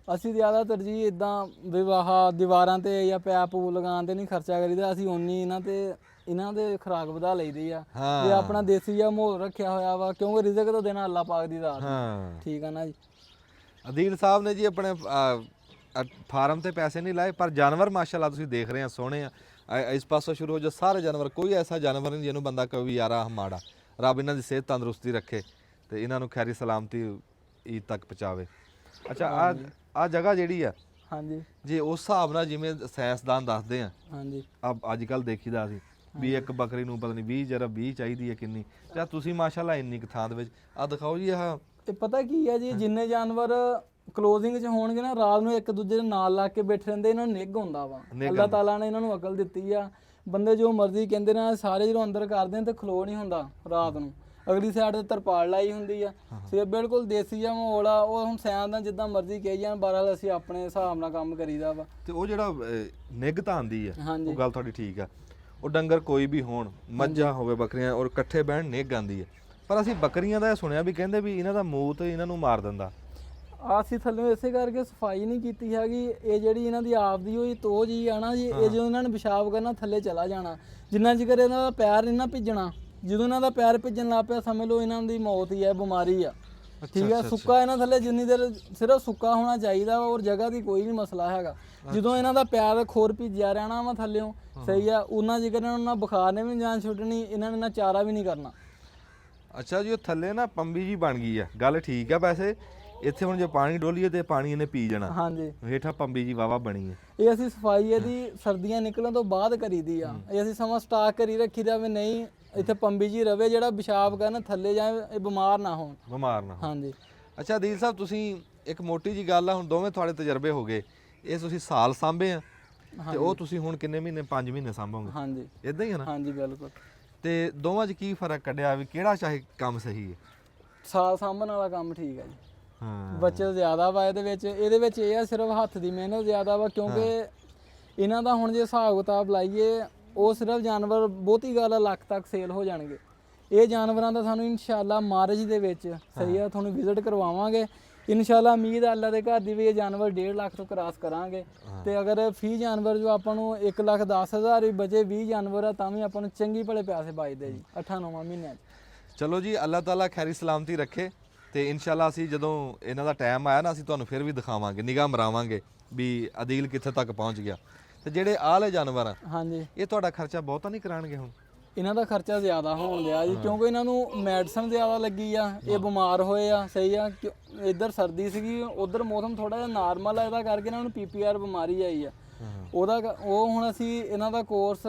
ਅਸੀਂ ਜ਼ਿਆਦਾ ਤਰਜੀਹ ਇਦਾਂ ਵਿਵਾਹ ਦੀਵਾਰਾਂ ਤੇ ਜਾਂ ਪੈਪ ਲਗਾਉਣ ਤੇ ਨਹੀਂ ਖਰਚਾ ਕਰੀਦਾ। ਅਸੀਂ ਓਨੀ ਇਹਨਾਂ ਦੇ ਖੁਰਾਕ ਵਧਾ ਲਈਦੀ ਆ ਤੇ ਆਪਣਾ ਦੇਸੀ ਜਿਹਾ ਮਾਹੌਲ ਰੱਖਿਆ ਹੋਇਆ ਵਾ ਕਿਉਂਕਿ ਰਿਜ਼ਕ ਤਾਂ ਦੇਣਾ ਅੱਲਾਹ ਪਾਕ ਦੀ ਦਾਤ। ਠੀਕ ਆ ਨਾ ਜੀ। ਅਦੀਲ ਸਾਹਿਬ ਨੇ ਜੀ ਆਪਣੇ ਫਾਰਮ ਤੇ ਪੈਸੇ ਨਹੀਂ ਲਾਏ ਪਰ ਜਾਨਵਰ ਮਾਸ਼ਾਅੱਲਾ ਤੁਸੀਂ ਦੇਖ ਰਹੇ ਆ ਸੋਹਣੇ ਆ। ਇਸ ਪਾਸੋਂ ਸ਼ੁਰੂ ਹੋ ਜੋ ਸਾਰੇ ਜਾਨਵਰ, ਕੋਈ ਐਸਾ ਜਾਨਵਰ ਨਹੀਂ ਜਿਹਨੂੰ ਬੰਦਾ ਕਹੇ ਵੀ ਯਾਰ ਆਹ ਮਾੜਾ। ਰੱਬ ਇਹਨਾਂ ਦੀ ਸਿਹਤ ਤੰਦਰੁਸਤੀ ਰੱਖੇ ਤੇ ਇਹਨਾਂ ਨੂੰ ਖੈਰੀ ਸਲਾਮਤੀ ਈਦ ਤੱਕ ਪਹੁੰਚਾਵੇ। ਅੱਛਾ ਆ ਜਗ੍ਹਾ ਜਿਹੜੀ ਆ ਹਾਂਜੀ ਜੇ ਉਸ ਹਿਸਾਬ ਨਾਲ ਜਿਵੇਂ ਸਾਇੰਸਦਾਨ ਦੱਸਦੇ ਆ, ਹਾਂਜੀ ਅੱਜ ਕੱਲ ਦੇਖੀਦਾ ਸੀ ਵੀ ਇੱਕ ਬੱਕਰੀ ਨੂੰ ਪਤਾ ਨਹੀਂ 20 ਜਰਾ 20 ਚਾਹੀਦੀ ਹੈ ਕਿੰਨੀ, ਜਾਂ ਤੁਸੀਂ ਮਾਸ਼ਾਅੱਲਾ ਇੰਨੀ ਕੁ ਥਾਂ ਦੇ ਵਿੱਚ ਆ ਦਿਖਾਓ ਜੀ। ਆਹ ਇਹ ਪਤਾ ਕੀ ਹੈ ਜੀ, ਜਿੰਨੇ ਜਾਨਵਰ ਕਲੋਜ਼ਿੰਗ 'ਚ ਹੋਣਗੇ ਨਾ, ਰਾਤ ਨੂੰ ਇੱਕ ਦੂਜੇ ਦੇ ਨਾਲ ਲਾ ਕੇ ਬੈਠੇ ਰਹਿੰਦੇ, ਇਹਨਾਂ ਨੂੰ ਨਿੱਘ ਹੁੰਦਾ ਵਾ। ਅੱਲਾਹ ਤਾਲਾ ਨੇ ਇਹਨਾਂ ਨੂੰ ਅਕਲ ਦਿੱਤੀ ਆ। ਬੰਦੇ ਜੋ ਮਰਜ਼ੀ ਕਹਿੰਦੇ ਨੇ, ਸਾਰੇ ਜਦੋਂ ਅੰਦਰ ਕਰਦੇ ਨੇ ਤੇ ਖਲੋ ਨਹੀਂ ਹੁੰਦਾ ਰਾਤ ਨੂੰ। ਅਗਲੀ ਸਾਈਡ ਤੇ ਤਰਪਾਲ ਲਾਈ ਹੁੰਦੀ ਆ। ਤੇ ਬਿਲਕੁਲ ਦੇਸੀ ਜਿਹਾ ਮਾਹੌਲ ਆ। ਉਹ ਹੁਣ ਸਿਆਣਦਾਂ ਜਿੱਦਾਂ ਮਰਜ਼ੀ ਕਹੀ ਜਾਣ, ਬਹਰਾਲ ਅਸੀਂ ਆਪਣੇ ਹਿਸਾਬ ਨਾਲ ਕੰਮ ਕਰੀਦਾ ਵਾ। ਤੇ ਉਹ ਜਿਹੜਾ ਨਿੱਘ ਤਾਂ ਆਉਂਦੀ ਆ, ਹਾਂਜੀ ਉਹ ਗੱਲ ਤੁਹਾਡੀ ਠੀਕ ਆ। ਉਹ ਡੰਗਰ ਕੋਈ ਵੀ ਹੋਣ, ਮੱਝਾਂ ਹੋਵੇ ਬੱਕਰੀਆਂ, ਔਰ ਇਕੱਠੇ ਬਹਿਣ ਨਿੱਘ ਆਉਂਦੀ ਆ। ਪਰ ਅਸੀਂ ਬੱਕਰੀਆਂ ਦਾ ਇਹ ਸੁਣਿਆ ਵੀ ਕਹਿੰਦੇ ਵੀ ਇਹਨਾਂ ਦਾ ਮੂਤ ਇਹਨਾਂ ਨੂੰ ਮਾਰ ਦਿੰਦਾ। ਅਸੀਂ ਥੱਲੇ ਇਸੇ ਕਰਕੇ ਸਫਾਈ ਨਹੀਂ ਕੀਤੀ ਹੈਗੀ। ਇਹ ਜਿਹੜੀ ਇਹਨਾਂ ਦੀ ਆਪਦੀ ਹੋਈ ਤੋਜ ਹੀ ਆ ਨਾ ਜੀ, ਇਹ ਜਦੋਂ ਇਹਨਾਂ ਨੇ ਪਿਸ਼ਾਬ ਕਰਨਾ ਥੱਲੇ ਚਲਾ ਜਾਣਾ। ਜਿੰਨਾ ਚਿਰ ਇਹਨਾਂ ਦਾ ਪੈਰ ਨਹੀਂ ਨਾ ਭਿੱਜਣਾ, ਜਦੋਂ ਇਹਨਾਂ ਦਾ ਪੈਰ ਭਿੱਜਣ ਲੱਗ ਪਿਆ ਸਮਝ ਲਓ ਇਹਨਾਂ ਦੀ ਮੌਤ ਹੀ ਹੈ, ਬਿਮਾਰੀ ਆ। ਠੀਕ ਹੈ, ਸੁੱਕਾ ਇਹਨਾਂ ਥੱਲੇ ਜਿੰਨੀ ਦੇਰ ਸਿਰਫ ਸੁੱਕਾ ਹੋਣਾ ਚਾਹੀਦਾ, ਔਰ ਜਗ੍ਹਾ ਦੀ ਕੋਈ ਨਹੀਂ ਮਸਲਾ ਹੈਗਾ। ਜਦੋਂ ਇਹਨਾਂ ਦਾ ਪੈਰ ਖੋਰ ਭਿੱਜਿਆ ਰਹਿਣਾ ਵਾ ਥੱਲਿਓਂ, ਸਹੀ ਆ, ਉਹਨਾਂ ਜਿਕਰ ਇਹਨਾਂ ਨੂੰ ਨਾ ਬੁਖਾਰ ਨੇ ਵੀ ਜਾਨ ਛੁੱਟਣੀ, ਇਹਨਾਂ ਨੇ ਨਾ ਚਾਰਾ ਵੀ ਨਹੀਂ ਕਰਨਾ। ਅੱਛਾ ਜੀ, ਉਹ ਥੱਲੇ ਨਾ ਪੰਬੀ ਜੀ ਬਣ ਗਈ ਆ, ਗੱਲ ਠੀਕ ਆ। ਵੈਸੇ ਇੱਥੇ ਹੁਣ ਜੇ ਪਾਣੀ ਡੋਲੀਏ ਤੇ ਪਾਣੀ ਇਹਨੇ ਪੀ ਜਾਣਾ। ਹਾਂਜੀ, ਹੇਠਾਂ ਪੰਬੀ ਜੀ ਵਾਵਾ ਬਣੀ ਹੈ। ਇਹ ਅਸੀਂ ਸਫਾਈ ਇਹਦੀ ਸਰਦੀਆਂ ਨਿਕਲਣ ਤੋਂ ਬਾਅਦ ਕਰੀਦੀ ਆ। ਇਹ ਅਸੀਂ ਸਮਾਂ ਸਟਾਕ ਕਰੀ ਰੱਖੀਦਾ ਵੀ ਨਹੀਂ ਇੱਥੇ ਪੰਬੀ ਜੀ ਰਵੇ, ਜਿਹੜਾ ਪਿਸ਼ਾਬ ਕਰਨ ਥੱਲੇ ਜਾਏ, ਇਹ ਬਿਮਾਰ ਨਾ ਹੋਣ। ਹਾਂਜੀ। ਅੱਛਾ ਅਦੀਲ ਸਾਹਿਬ, ਤੁਸੀਂ ਇੱਕ ਮੋਟੀ ਜੀ ਗੱਲ ਆ, ਹੁਣ ਦੋਵੇਂ ਤੁਹਾਡੇ ਤਜਰਬੇ ਹੋ ਗਏ, ਇਹ ਤੁਸੀਂ ਸਾਲ ਸਾਂਭੇ ਆ ਤੇ ਉਹ ਤੁਸੀਂ ਹੁਣ ਕਿੰਨੇ ਮਹੀਨੇ, 5 ਮਹੀਨੇ ਸਾਂਭੋਗੇ? ਹਾਂਜੀ, ਇਦਾਂ ਹੀ ਹੈ ਨਾ? ਹਾਂਜੀ ਬਿਲਕੁਲ। ਤੇ ਦੋਵਾਂ 'ਚ ਕੀ ਫਰਕ ਕੱਢਿਆ ਵੀ ਕਿਹੜਾ ਚਾਹੇ ਕੰਮ ਸਹੀ ਹੈ? ਸਾਲ ਸਾਂਭਣ ਵਾਲਾ ਕੰਮ ਠੀਕ ਹੈ ਜੀ। ਹਾਂ, ਬੱਚਤ ਜ਼ਿਆਦਾ ਵਾ ਇਹਦੇ ਵਿੱਚ ਇਹ ਆ ਸਿਰਫ ਹੱਥ ਦੀ ਮਿਹਨਤ ਜ਼ਿਆਦਾ ਵਾ, ਕਿਉਂਕਿ ਇਹਨਾਂ ਦਾ ਹੁਣ ਜੇ ਹਿਸਾਬ ਕਿਤਾਬ ਲਾਈਏ, ਉਹ ਸਿਰਫ ਜਾਨਵਰ ਬਹੁਤੀ ਗੱਲ ਆ ਲੱਖ ਤੱਕ ਸੇਲ ਹੋ ਜਾਣਗੇ। ਇਹ ਜਾਨਵਰਾਂ ਦਾ ਸਾਨੂੰ ਇਨਸ਼ਾਅੱਲਾ ਮਾਰਚ ਦੇ ਵਿੱਚ, ਸਹੀ ਆ, ਤੁਹਾਨੂੰ ਵਿਜ਼ਿਟ ਕਰਵਾਵਾਂਗੇ ਇਨਸ਼ਾਅੱਲਾ। ਉਮੀਦ ਆ ਅੱਲਾ ਦੇ ਘਰ ਦੀ ਵੀ ਇਹ ਜਾਨਵਰ 1.5 ਲੱਖ ਤੋਂ ਕ੍ਰਾਸ ਕਰਾਂਗੇ। ਤੇ ਅਗਰ ਫੀ ਜਾਨਵਰ ਜੋ ਆਪਾਂ ਨੂੰ 1,10,000 ਵੀ ਬਚੇ, 20 ਜਾਨਵਰ ਆ ਤਾਂ ਵੀ ਆਪਾਂ ਨੂੰ ਚੰਗੀ ਭਲੇ ਪੈਸੇ ਬਚਦੇ ਜੀ 8-9 ਮਹੀਨਿਆਂ 'ਚ। ਚਲੋ ਜੀ, ਅੱਲਾਹ ਤਾਲਾ ਖੈਰੀ ਸਲਾਮਤੀ ਰੱਖੇ। ਤੇ ਇਨਸ਼ਾਅੱਲਾ ਅਸੀਂ ਜਦੋਂ ਇਹਨਾਂ ਦਾ ਟਾਈਮ ਆਇਆ ਨਾ, ਅਸੀਂ ਤੁਹਾਨੂੰ ਫਿਰ ਵੀ ਦਿਖਾਵਾਂਗੇ, ਨਿਗਾਹ ਮਰਾਵਾਂਗੇ ਵੀ ਅਦੀਲ ਕਿੱਥੇ ਤੱਕ ਪਹੁੰਚ ਗਿਆ। ਤੇ ਜਿਹੜੇ ਆਲੇ ਜਾਨਵਰ ਆ, ਹਾਂਜੀ, ਇਹ ਤੁਹਾਡਾ ਖਰਚਾ ਬਹੁਤਾ ਨਹੀਂ ਕਰਾਣਗੇ ਹੁਣ? ਇਹਨਾਂ ਦਾ ਖਰਚਾ ਜ਼ਿਆਦਾ ਹੋਣ ਦਿਆ ਜੀ, ਕਿਉਂਕਿ ਇਹਨਾਂ ਨੂੰ ਮੈਡੀਸਨ ਜ਼ਿਆਦਾ ਲੱਗੀ ਆ। ਇਹ ਬਿਮਾਰ ਹੋਏ ਆ, ਸਹੀ ਆ। ਇੱਧਰ ਸਰਦੀ ਸੀਗੀ, ਉਧਰ ਮੌਸਮ ਥੋੜਾ ਜਿਹਾ ਨਾਰਮਲ ਆ, ਇਹਦਾ ਕਰਕੇ ਇਹਨਾਂ ਨੂੰ PPR ਬਿਮਾਰੀ ਆਈ ਆ। ਉਹ ਹੁਣ ਅਸੀਂ ਇਹਨਾਂ ਦਾ ਕੋਰਸ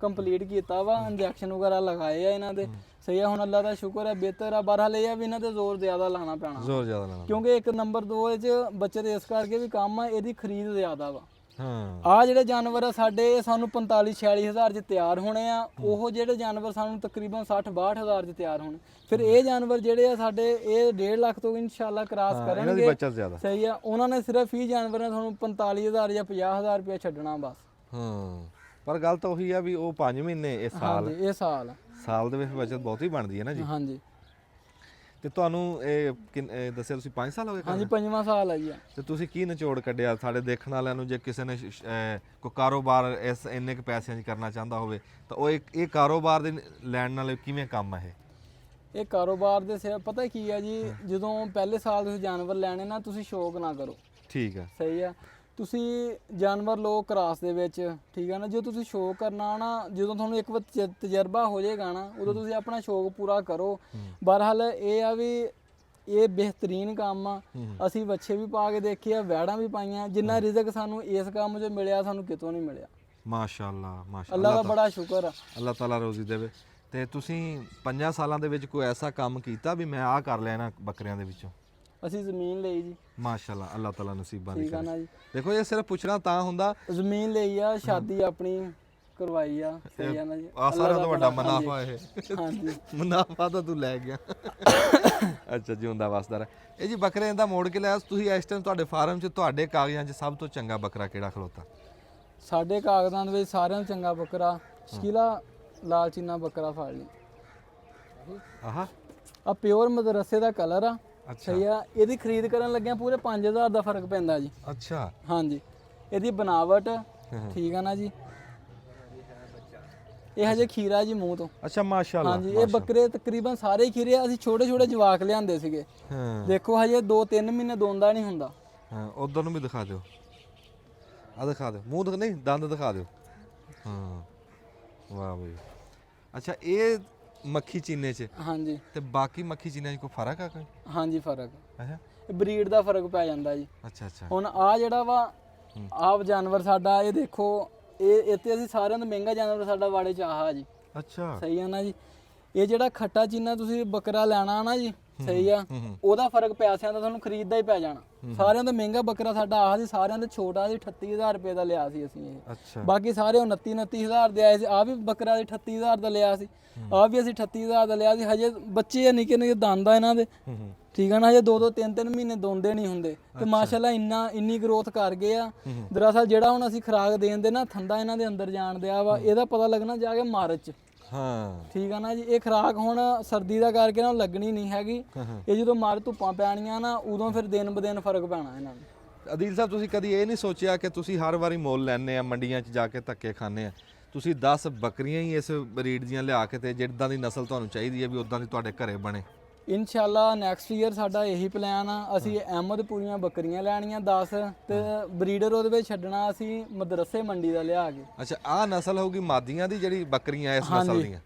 ਕੰਪਲੀਟ ਕੀਤਾ ਵਾ, ਇੰਜੈਕਸ਼ਨ ਵਗੈਰਾ ਲਗਾਏ ਆ ਇਹਨਾਂ ਦੇ, ਸਹੀ ਆ। ਹੁਣ ਅੱਲਾ ਦਾ ਸ਼ੁਕਰ ਹੈ, ਬਿਹਤਰ ਆ। ਬਹਰਹਾਲ ਇਹ ਆ ਵੀ ਇਹਨਾਂ ਤੇ ਜ਼ੋਰ ਜ਼ਿਆਦਾ ਲਾਣਾ ਪੈਣਾ, ਜ਼ੋਰ ਜ਼ਿਆਦਾ ਲਾਣਾ, ਕਿਉਂਕਿ 1 ਨੰਬਰ 2 ਇਹ 'ਚ ਬੱਚੇ ਦੇ ਇਸ ਕਰਕੇ ਵੀ ਕੰਮ ਆ, ਇਹਦੀ ਖਰੀਦ ਜ਼ਿਆਦਾ ਵਾ। ਹਾਂ, ਆ ਜਿਹੜੇ ਜਾਨਵਰ ਆ ਸਾਡੇ, ਸਾਨੂੰ 45-46 ਹਜ਼ਾਰ 'ਚ ਤਿਆਰ ਹੋਣੇ ਆ। ਉਹ ਜਿਹੜੇ ਜਾਨਵਰ ਸਾਨੂੰ ਤਕਰੀਬਨ 60-62 ਹਜ਼ਾਰ 'ਚ ਤਿਆਰ ਹੋਣੇ। ਫਿਰ ਇਹ ਜਾਨਵਰ ਜਿਹੜੇ ਆ ਸਾਡੇ, ਇਹ 1.5 ਲੱਖ ਤੋਂ ਇਨਸ਼ਾਅੱਲਾ ਕ੍ਰਾਸ ਇਹਨਾਂ ਦੀ ਕਰਨਗੇ, ਬੱਚਤ ਜ਼ਿਆਦਾ। ਸਹੀ ਆ। ਉਹਨਾਂ ਨੇ ਸਿਰਫ ਹੀ ਜਾਨਵਰਾਂ ਤੁਹਾਨੂੰ 45,000 ਜਾਂ 50,000 ਰੁਪਇਆ ਛੱਡਣਾ ਬਸ। ਹਾਂ, ਪਰ ਗੱਲ ਤਾਂ ਉਹੀ ਆ ਵੀ ਉਹ 5 ਮਹੀਨੇ, ਇਹ ਸਾਲ, ਹਾਂਜੀ, ਇਹ ਸਾਲ ਦੇ ਵਿੱਚ ਬੱਚਤ ਬਹੁਤੀ ਬਣਦੀ ਹੈ ਨਾ ਜੀ। ਹਾਂਜੀ। ਤੇ ਤੁਹਾਨੂੰ ਇਹ ਦੱਸਿਆ ਤੁਸੀਂ 5 ਸਾਲ ਹੋ ਗਏ? ਹਾਂਜੀ, 5ਵਾਂ ਸਾਲ ਆ ਜੀ। ਤੇ ਤੁਸੀਂ ਕੀ ਨਿਚੋੜ ਕੱਢਿਆ ਸਾਡੇ ਦੇਖਣ ਵਾਲਿਆਂ ਨੂੰ? ਜੇ ਕਿਸੇ ਨੇ ਕੋਈ ਕਾਰੋਬਾਰ ਇਸ ਇੰਨੇ ਕੁ ਪੈਸਿਆਂ 'ਚ ਕਰਨਾ ਚਾਹੁੰਦਾ ਹੋਵੇ ਤਾਂ ਉਹ ਇਹ ਕਾਰੋਬਾਰ ਦੇ ਲੈਣ ਨਾਲ ਕਿਵੇਂ ਕੰਮ ਹੈ? ਇਹ ਕਾਰੋਬਾਰ ਦੇ ਪਤਾ ਕੀ ਆ ਜੀ, ਜਦੋਂ ਪਹਿਲੇ ਸਾਲ ਤੁਸੀਂ ਜਾਨਵਰ ਲੈਣੇ ਨਾ, ਤੁਸੀਂ ਸ਼ੌਕ ਨਾ ਕਰੋ। ਠੀਕ ਆ, ਸਹੀ ਆ। ਤੁਸੀਂ ਜਾਨਵਰ ਲੋ ਕ੍ਰਾਸ ਦੇ ਵਿੱਚ, ਠੀਕ ਆ ਨਾ। ਜੇ ਤੁਸੀਂ ਸ਼ੌਕ ਕਰਨਾ ਨਾ, ਜਦੋਂ ਤੁਹਾਨੂੰ ਇੱਕ ਵਾਰ ਤਜਰਬਾ ਹੋ ਜਾਏਗਾ ਨਾ, ਉਦੋਂ ਤੁਸੀਂ ਆਪਣਾ ਸ਼ੌਕ ਪੂਰਾ ਕਰੋ। ਬਹਰਹਾਲ ਇਹ ਆ ਵੀ ਇਹ ਬਿਹਤਰੀਨ ਕੰਮ ਆ। ਅਸੀਂ ਵੱਛੇ ਵੀ ਪਾ ਕੇ ਦੇਖੇ ਆ, ਵੈੜਾਂ ਵੀ ਪਾਈਆਂ। ਜਿੰਨਾ ਰਿਜ਼ਕ ਸਾਨੂੰ ਇਸ ਕੰਮ 'ਚ ਮਿਲਿਆ, ਸਾਨੂੰ ਕਿਤੋਂ ਨਹੀਂ ਮਿਲਿਆ। ਮਾਸ਼ਾਅੱਲਾ, ਮਾਸ਼ਾਅੱਲਾ, ਅੱਲਾ ਦਾ ਬੜਾ ਸ਼ੁਕਰ ਆ। ਅੱਲਾਹ ਤਾਲਾ ਰੋਜ਼ੀ ਦੇਵੇ। ਤੇ ਤੁਸੀਂ 5 ਸਾਲਾਂ ਦੇ ਵਿੱਚ ਕੋਈ ਐਸਾ ਕੰਮ ਕੀਤਾ ਵੀ ਮੈਂ ਆਹ ਕਰ ਲਿਆ ਇਹਨਾਂ ਬੱਕਰੀਆਂ ਦੇ ਵਿੱਚੋਂ? ਅਸੀਂ ਜ਼ਮੀਨ ਲਈ ਜੀ। ਮਾਸ਼ਾਅੱਲਾ, ਅੱਲਾਹ ਤਾਲਾ ਨਸੀਬਾਂ ਦੀ ਠੀਕ ਆ ਨਾ ਜੀ। ਦੇਖੋ, ਇਹ ਸਿਰਫ ਪੁੱਛਣਾ ਤਾਂ ਹੁੰਦਾ। ਜ਼ਮੀਨ ਲਈ ਆ, ਸ਼ਾਦੀ ਆਪਣੀ ਕਰਵਾਈ ਆ, ਸਹੀ ਆ ਨਾ ਜੀ। ਆ ਸਾਰਿਆਂ ਤੋਂ ਵੱਡਾ ਮੁਨਾਫਾ ਇਹ। ਹਾਂਜੀ, ਮੁਨਾਫਾ ਤਾਂ ਤੂੰ ਲੈ ਗਿਆ। ਅੱਛਾ, ਜਿਉਂਦਾ ਵਸਦਾ ਰਹਿ। ਇਹ ਜੀ ਬੱਕਰੇ ਦਾ ਮੋੜ ਕੇ ਲਿਆ ਤੁਸੀਂ ਇਸ ਟਾਈਮ ਤੁਹਾਡੇ ਫਾਰਮ 'ਚ, ਤੁਹਾਡੇ ਕਾਗਜ਼ਾਂ 'ਚ ਸਭ ਤੋਂ ਚੰਗਾ ਬੱਕਰਾ ਕਿਹੜਾ ਖਲੋਤਾ? ਸਾਡੇ ਕਾਗਜ਼ਾਂ ਦੇ ਵਿੱਚ ਸਾਰਿਆਂ ਤੋਂ ਚੰਗਾ ਬੱਕਰਾ ਸ਼ਕੀਲਾ ਲਾਲ ਚੀਨਾ ਬੱਕਰਾ ਫੜ ਲਈ। ਆਹਾ, ਆ ਪਿਓਰ ਮਦਰਸੇ ਦਾ ਕਲਰ ਆ, ਅੱਛਾ, ਸਹੀ ਆ। ਇਹਦੀ ਖਰੀਦ ਕਰਨ ਲੱਗਿਆ ਪੂਰੇ 5000 ਦਾ ਫਰਕ ਪੈਂਦਾ ਜੀ। ਅੱਛਾ, ਹਾਂਜੀ। ਇਹਦੀ ਬਣਾਵਟ ਠੀਕ ਆ ਨਾ ਜੀ। ਇਹ ਹਜੇ ਖੀਰਾ ਜੀ ਮੂੰਹ ਤੋਂ। ਅੱਛਾ, ਮਾਸ਼ਾਅੱਲਾ। ਹਾਂਜੀ, ਇਹ ਬੱਕਰੇ ਤਕਰੀਬਨ ਸਾਰੇ ਹੀ ਖੀਰੇ ਆ। ਅਸੀਂ ਛੋਟੇ ਛੋਟੇ ਜਵਾਕ ਲਿਆਂਦੇ ਸੀਗੇ। ਹਾਂ, ਦੇਖੋ ਹਜੇ 2-3 ਮਹੀਨੇ ਦੋਂਦਾ ਨਹੀਂ ਹੁੰਦਾ। ਹਾਂ, ਉਧਰ ਨੂੰ ਵੀ ਦਿਖਾ ਦਿਓ। ਆ ਦਿਖਾ ਦਿਓ, ਮੂੰਹ ਦਿਖ ਨਹੀਂ, ਦੰਦ ਦਿਖਾ ਦਿਓ। ਹਾਂ, ਵਾਹ ਬਈ। ਅੱਛਾ, ਇਹ ਮੱਖੀ ਚੀਨੇ 'ਚ ਹਾਂਜੀ, ਤੇ ਬਾਕੀ ਮੱਖੀ ਚੀਨੇ 'ਚ ਕੋਈ ਫਰਕ ਆ ਕੋਈ? ਹਾਂਜੀ ਫਰਕ। ਅੱਛਾ, ਇਹ ਬਰੀਡ ਦਾ ਫਰਕ ਪੈ ਜਾਂਦਾ ਜੀ। ਅੱਛਾ, ਅੱਛਾ। ਹੁਣ ਆ ਜਿਹੜਾ ਵਾ, ਆਪ ਜਾਨਵਰ ਸਾਡਾ ਇਹ ਦੇਖੋ, ਇਹ ਇੱਥੇ ਅਸੀਂ ਸਾਰਿਆਂ ਤੋਂ ਮਹਿੰਗਾ ਜਾਨਵਰ ਸਾਡਾ ਵਾੜੇ ਚ ਆਹ ਜੀ। ਅੱਛਾ ਸਹੀ ਆ ਨਾ ਜੀ। ਇਹ ਜਿਹੜਾ ਖੱਟਾ ਚੀਨਾ ਤੁਸੀਂ ਬੱਕਰਾ ਲੈਣਾ ਨਾ ਜੀ, ਸਹੀ ਆ, ਉਹਦਾ ਫਰਕ ਪੈਸਿਆਂ ਦਾ ਤੁਹਾਨੂੰ ਖਰੀਦਦਾ ਹੀ ਪੈ ਜਾਣਾ। ਸਾਰਿਆਂ ਤੋਂ ਮਹਿੰਗਾ ਬੱਕਰਾ ਸਾਡਾ ਆਹ ਸੀ, ਸਾਰਿਆਂ ਤੋਂ ਛੋਟਾ ਸੀ 38000 ਰੁਪਏ ਦਾ ਲਿਆ ਸੀ ਅਸੀਂ ਇਹ। ਅੱਛਾ ਬਾਕੀ ਸਾਰੇ 29-29000 ਦੇ ਆਏ ਸੀ। ਆ ਵੀ ਬੱਕਰਾ ਦੀ 38000 ਦਾ ਲਿਆ ਸੀ, ਆ ਵੀ ਅਸੀਂ 38000 ਦਾ ਲਿਆ ਸੀ। ਹਜੇ ਬੱਚੇ ਆ ਨਿੱਕੇ ਨਿੱਕੇ ਦੰਦ ਆ ਇਹਨਾਂ ਦੇ, ਠੀਕ ਆ ਨਾ, ਹਜੇ 2-2 3-3 ਮਹੀਨੇ ਦੋਂਦੇ ਨਹੀਂ ਹੁੰਦੇ ਤੇ ਮਾਸ਼ਾਅੱਲਾ ਇੰਨੀ ਗਰੋਥ ਕਰ ਗਏ ਆ। ਦਰਅਸਲ ਜਿਹੜਾ ਹੁਣ ਅਸੀਂ ਖੁਰਾਕ ਦੇਣ ਦੇ ਨਾ ਠੰਡਾ ਇਹਨਾਂ ਦੇ ਅੰਦਰ ਜਾਣ ਦਿਆ ਵਾ, ਇਹਦਾ ਪਤਾ ਲੱਗਣਾ ਜਾ ਕੇ ਮਾਰਚ ਚ। ਹਾਂ ਠੀਕ ਆ ਨਾ ਜੀ। ਇਹ ਖੁਰਾਕ ਹੁਣ ਸਰਦੀ ਦਾ ਕਰਕੇ ਨਾ ਲੱਗਣੀ ਨਹੀਂ ਹੈਗੀ, ਇਹ ਜਦੋਂ ਮਾਰ ਧੁੱਪਾਂ ਪੈਣੀਆਂ ਨਾ ਉਦੋਂ ਫਿਰ ਦਿਨ ਬ ਦਿਨ ਫਰਕ ਪੈਣਾ ਇਹਨਾਂ ਨੂੰ। ਅਦੀਲ ਸਾਹਿਬ ਤੁਸੀਂ ਕਦੀ ਇਹ ਨਹੀਂ ਸੋਚਿਆ ਕਿ ਤੁਸੀਂ ਹਰ ਵਾਰੀ ਮੁੱਲ ਲੈਣੇ ਆ ਮੰਡੀਆਂ 'ਚ ਜਾ ਕੇ ਧੱਕੇ ਖਾਣੇ ਆ, ਤੁਸੀਂ 10 ਬੱਕਰੀਆਂ ਹੀ ਇਸ ਬਰੀਡ ਦੀਆਂ ਲਿਆ ਕੇ ਤੇ ਜਿੱਦਾਂ ਦੀ ਨਸਲ ਤੁਹਾਨੂੰ ਚਾਹੀਦੀ ਹੈ ਵੀ ਉਦਾਂ ਦੀ ਤੁਹਾਡੇ ਘਰੇ ਬਣੇ? ਇਨਸ਼ਾਅੱਲਾ ਨੈਕਸਟ ਈਅਰ ਸਾਡਾ ਇਹੀ ਪਲਾਨ ਆ। ਅਸੀਂ ਅਹਿਮਦਪੁਰੀਆਂ ਬੱਕਰੀਆਂ ਲੈਣੀਆਂ 10 ਤੇ ਬਰੀਡਰ ਉਹਦੇ ਵਿੱਚ ਛੱਡਣਾ ਅਸੀਂ ਮਦਰਸੇ ਮੰਡੀ ਦਾ ਲਿਆ ਕੇ। ਅੱਛਾ ਆਹ ਨਸਲ ਹੋਊਗੀ ਮਾਦੀਆਂ ਦੀ ਜਿਹੜੀ ਬੱਕਰੀਆਂ ਇਸ ਨਸਲ ਦੀਆਂ,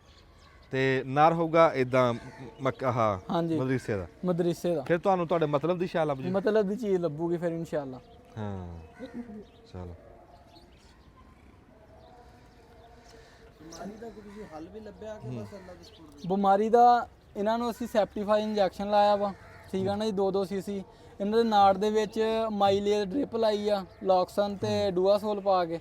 ਤੇ ਨਰ ਹੋਊਗਾ ਇਦਾਂ ਮਦਰਸੇ ਦਾ। ਮਦਰਸੇ ਦਾ ਫਿਰ ਤੁਹਾਨੂੰ ਤੁਹਾਡੇ ਮਤਲਬ ਦੀ ਸ਼ਾਇ ਲੱਭ ਜੂ, ਮਤਲਬ ਦੀ ਚੀਜ਼ ਲੱਭੂਗੀ ਫਿਰ ਇਨਸ਼ਾਅੱਲਾ। ਹਾਂ ਚਲੋ। ਬਿਮਾਰੀ ਦਾ ਕੋਈ ਹੱਲ ਵੀ ਲੱਭਿਆ ਕਿ ਬਸ ਅੱਲਾ ਦੇ ਸਪੁਰਦ? ਬਿਮਾਰੀ ਦਾ ਇਹਨਾਂ ਨੂੰ ਅਸੀਂ ਸੈਪਟੀਫਾਈ ਇੰਜੈਕਸ਼ਨ ਲਾਇਆ ਵਾ, ਠੀਕ ਆ ਨਾ ਜੀ, 2-2 ਸੀਸੀ। ਇਹਨਾਂ ਦੇ ਨਾੜ ਦੇ ਵਿੱਚ ਮਾਈਲੀਅਰ ਡ੍ਰਿਪ ਲਾਈ ਆ, ਲੌਕਸਨ ਤੇ ਡੂਆਸੋਲ ਪਾ ਕੇ,